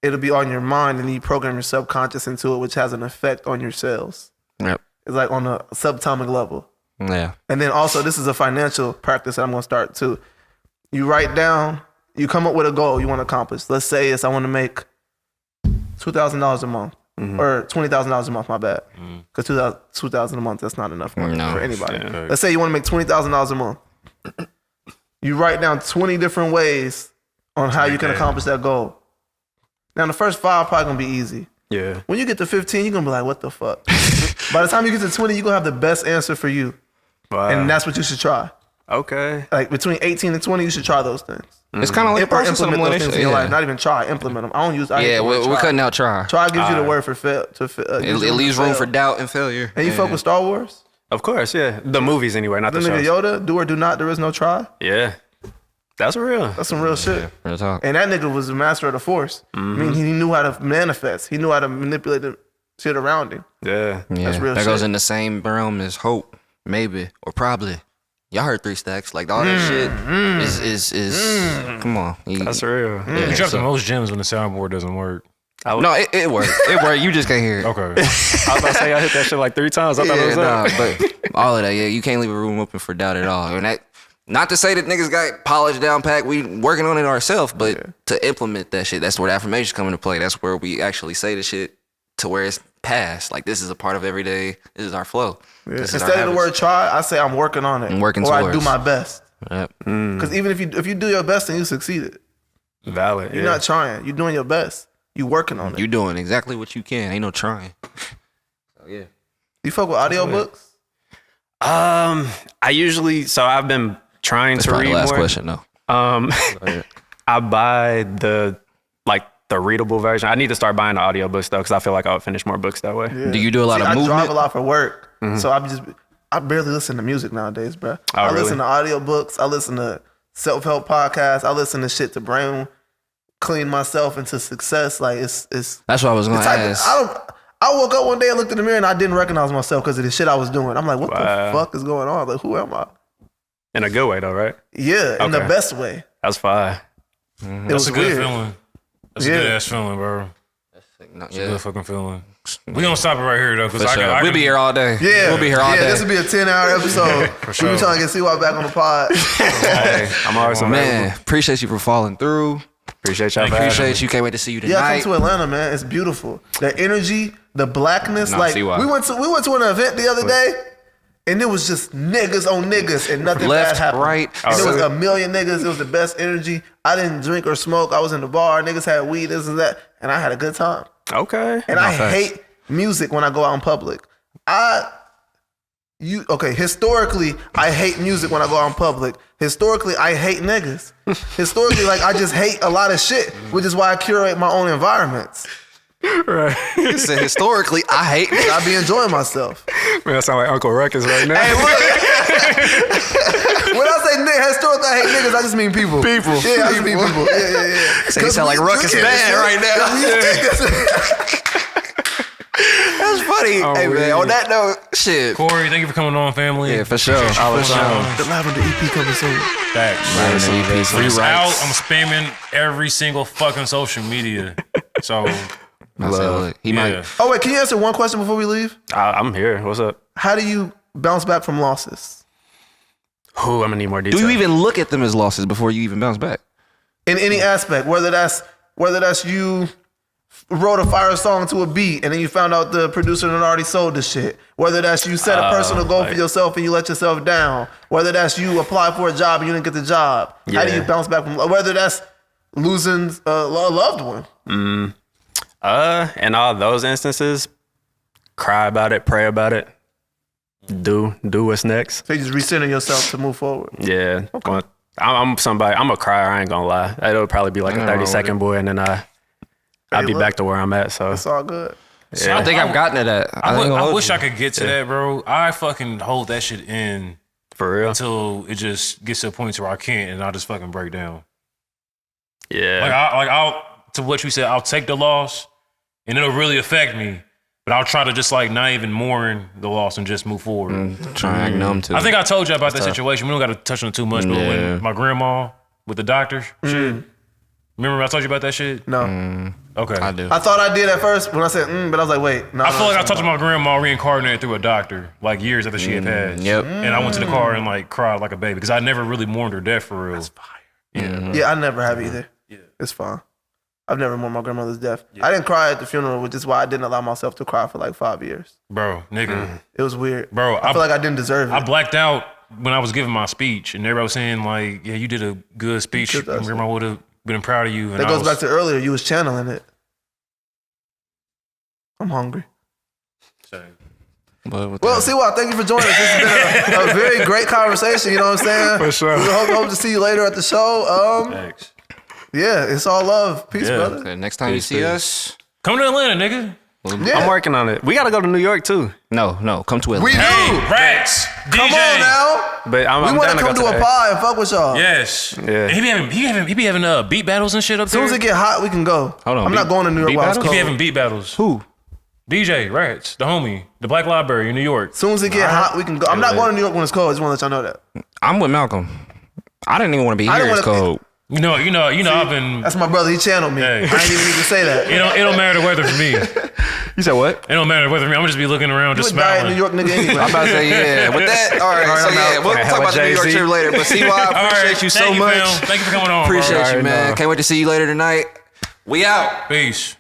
S3: it'll be on your mind, and you program your subconscious into it, which has an effect on your cells.
S5: Yep.
S3: It's like on a subatomic level.
S5: Yeah.
S3: And then also, this is a financial practice that I'm going to start too. You write down, you come up with a goal you want to accomplish. Let's say it's I want to make $2,000 a month. Or $20,000 a month, my bad. Because $2,000 a month, that's not enough money
S5: No.
S3: for anybody.
S2: Yeah.
S3: Let's say you want to make $20,000 a month. You write down 20 different ways on how you can accomplish that goal. Now, the first 5 probably going to be easy.
S6: Yeah.
S3: When you get to 15, you're going to be like, what the fuck? By the time you get to 20, you're going to have the best answer for you.
S6: Wow.
S3: And that's what you should try.
S6: Okay.
S3: Like between 18 and 20, you should try those things.
S5: It's kind of like
S3: Or
S5: process
S3: implement those things in your
S5: elimination.
S3: life. Not even try, implement them. I don't use I hate
S5: Yeah,
S3: the word
S5: we're
S3: try.
S5: cutting out try.
S3: Try gives you the word for fail.
S5: It leaves room for doubt and failure.
S3: And you fuck with Star Wars?
S6: Of course, yeah. The movies anyway, not
S3: The
S6: the
S3: nigga
S6: shows.
S3: Yoda, do or do not, there is no try.
S6: Yeah. That's real.
S3: That's some real shit.
S5: Real talk.
S3: And that nigga was a master of the force. I mean, he knew how to manifest. He knew how to manipulate the shit around him.
S6: Yeah.
S5: Yeah,
S3: real
S5: that goes
S3: shit.
S5: in the same realm as hope, maybe or probably. Y'all heard 3 stacks, like all that shit is. Come on,
S6: That's real.
S5: Yeah,
S2: You drop
S5: so-
S2: the most gems when the soundboard doesn't work.
S5: No, it worked. It worked. You just can't hear it.
S2: Okay.
S6: I was about to say I hit that shit like 3 times. I thought it was
S5: nah,
S6: up.
S5: but all of that, yeah, you can't leave a room open for doubt at all. And that, not to say that niggas got polished down pack, we working on it ourselves, but to implement that shit, that's where the affirmations come into play. That's where we actually say the shit to where it's past. Like this is a part of everyday. This is our flow. This is our
S3: Instead of the
S5: habits.
S3: word try, I say I'm working on it.
S5: I'm working
S3: or I
S5: towards.
S3: do my best.
S5: Yep.
S3: Because even if you do your best, then you succeeded.
S6: Valid.
S3: You're
S6: Yeah.
S3: not trying. You're doing your best. You working on it.
S5: You doing exactly what you can. Ain't no trying. So yeah.
S3: You fuck with audiobooks?
S6: I usually, so I've been trying
S5: That's
S6: to
S5: probably
S6: read
S5: the last
S6: more.
S5: question though.
S6: I buy the readable version. I need to start buying the audiobooks though, because I feel like I would finish more books that way.
S5: Do you do a lot
S3: See,
S5: of
S3: I
S5: movement?
S3: drive a lot for work, so I barely listen to music nowadays, bro. I
S6: really?
S3: listen to audiobooks. I listen to self-help podcasts. I listen to shit to brain clean myself into success. Like it's
S5: That's what I was gonna
S3: it's like,
S5: ask.
S3: I woke up one day and looked in the mirror and I didn't recognize myself because of the shit I was doing. I'm like, what
S6: Wow.
S3: the fuck is going on? Like, who am I?
S6: In a good way though, right?
S3: Yeah, in the
S6: Okay.
S3: best way.
S6: That's fine.
S3: It
S2: That's
S3: was
S2: a good
S3: weird.
S2: feeling. That's
S3: Yeah.
S2: a good ass feeling, bro.
S5: No,
S2: It's a
S5: yeah.
S2: good fucking feeling. We gonna stop it right here though, because
S5: For
S2: I
S5: sure.
S2: can,
S5: We'll be here all day.
S3: Yeah,
S5: We'll be here all
S3: yeah,
S5: day.
S3: this will be a 10-hour episode.
S2: sure.
S3: We were trying to get CY back on the pod.
S6: Hey, I'm always
S5: Man, appreciate you for falling through.
S6: Appreciate y'all. for having me.
S5: Appreciate you. Can't wait to see you
S3: Yeah,
S5: tonight.
S3: come to Atlanta, man. It's beautiful. The energy, the blackness.
S5: Nah,
S3: like
S5: see why.
S3: we went to an event the other day, And it was just niggas on niggas and nothing
S5: Left,
S3: bad happened.
S5: right.
S3: And there was
S6: really?
S3: a million niggas. It was the best energy. I didn't drink or smoke. I was in the bar. Niggas had weed, this and that. And I had a good time.
S6: Okay.
S3: And I hate music when I go out in public. Historically, I hate music when I go out in public. Historically, I hate niggas. Historically, like, I just hate a lot of shit, which is why I curate my own environments.
S6: Right.
S5: He said, historically, I hate niggas.
S3: I be enjoying myself.
S6: Man, that sound like Uncle Ruckus right now.
S3: Hey, look. When I say historically, I hate niggas, I just mean people.
S6: People.
S3: Yeah, I just mean people. Yeah.
S5: So you sound like Ruckus bad right now. That's funny. Hey, man, on that note, shit.
S2: Corey, thank you for coming on, family.
S5: Yeah, for sure.
S3: The Lavender EP coming soon.
S2: Facts.
S5: Free
S2: It's
S5: rights.
S2: out. I'm spamming every single fucking social media. So,
S5: I said, look, he
S2: yeah.
S5: might.
S3: Oh, wait, can you answer one question before we leave?
S6: I'm here. What's up?
S3: How do you bounce back from losses?
S6: Ooh, I'm gonna need more
S5: Do
S6: detail.
S5: you even look at them as losses before you even bounce back?
S3: In any aspect, whether that's you wrote a fire song to a beat and then you found out the producer had already sold the shit. Whether that's you set a personal goal for yourself and you let yourself down. Whether that's you apply for a job and you didn't get the job. How do you bounce back from? Whether that's losing a loved one.
S6: In all those instances, cry about it, pray about it, do what's next.
S3: So you just recenter yourself to move forward.
S6: Yeah. I'm somebody. I'm a crier. I ain't gonna lie. It'll probably be like a
S5: Ain't wrong
S6: 30-second boy, and then I'll be
S3: look.
S6: back to where I'm at. So
S3: It's all good.
S2: So
S5: I think I've gotten to that.
S2: I wish I could get to that, bro. I fucking hold that shit in
S6: for real.
S2: until it just gets to a point where I can't, and I'll just fucking break down.
S6: Yeah.
S2: I'll to what you said. I'll take the loss, and it'll really affect me. But I'll try to just like not even mourn the loss and just move forward.
S5: Try and act numb to
S2: I
S5: it.
S2: think I told you about that situation. We don't got to touch on it too much, but
S5: Yeah.
S2: when my grandma with the doctor shit. Remember I told you about that shit?
S3: No.
S2: Okay.
S5: I do.
S3: I thought I did at first when I said, but I was like, wait. No,
S2: I feel like I talked to my grandma reincarnated through a doctor, like years after she had passed.
S5: Yep.
S2: And I went to the car and like cried like a baby because I never really mourned her death for real. That's fire. Yeah.
S3: Yeah, I never have either. Yeah. It's fine. I've never mourned my grandmother's death. I didn't cry at the funeral, which is why I didn't allow myself to cry for like 5 years.
S2: Bro, nigga.
S3: It was weird.
S2: Bro,
S3: I feel like I didn't deserve it.
S2: I blacked out when I was giving my speech and everybody was saying like, yeah, you did a good speech.
S3: Good, that's
S2: Grandma would have been proud of you. And
S3: that
S2: I
S3: goes
S2: was,
S3: back to earlier. You was channeling it. I'm hungry. Well, see what? Thank you for joining us. This has been a very great conversation. You know what I'm saying?
S6: For sure.
S3: We hope to see you later at the show.
S2: Thanks.
S3: Yeah, it's all love. Peace,
S2: Yeah.
S3: brother.
S5: Okay, next time you see us,
S2: Come to Atlanta, nigga.
S3: Yeah.
S6: I'm working on it. We gotta go to New York too.
S5: no, come to Atlanta.
S3: We
S2: Hey,
S3: do.
S2: Rats.
S3: Come
S2: DJ.
S3: on now.
S6: But I'm
S3: We want
S6: down
S3: to come
S6: go
S3: to a
S6: that.
S3: pod and fuck with y'all.
S2: Yes.
S6: Yeah.
S2: And he be having beat battles and shit up
S3: As soon
S2: there.
S3: as it get hot, we can go.
S5: Hold on,
S3: I'm not
S5: beat-
S3: going to New York
S5: beat
S3: while it's
S5: battles?
S2: He
S3: cold.
S2: be having beat battles.
S5: Who?
S2: DJ Rats, the homie, the Black Library in New York.
S3: As soon as it get hot, we can go. I'm not going to New York when it's cold. I just want to let y'all know that.
S5: I'm with Malcolm. I didn't even want to be
S3: I
S5: here.
S3: didn't
S5: It's
S3: wanna-
S5: cold.
S2: You know, I've been.
S3: That's my brother. He channeled me.
S2: Hey.
S3: I didn't even need to say that.
S2: It don't matter the weather for me. It
S5: You said what?
S2: don't matter the weather for me. I'm just be looking around,
S3: You
S2: just
S3: would die in New
S2: smiling.
S3: York, nigga, anyway.
S5: I'm about to say, yeah. With that, all right. So,
S3: I'm
S5: yeah,
S3: out.
S5: we'll
S6: Hell
S5: talk about the New York
S6: Jay-Z.
S5: trip later. But, see, I
S2: All
S5: appreciate
S2: right,
S5: you so
S2: thank
S5: much.
S2: fam. Thank you for coming on.
S5: Appreciate
S2: bro.
S5: you,
S6: Alright,
S5: man.
S6: no.
S5: Can't wait to see you later tonight. We out.
S2: Peace.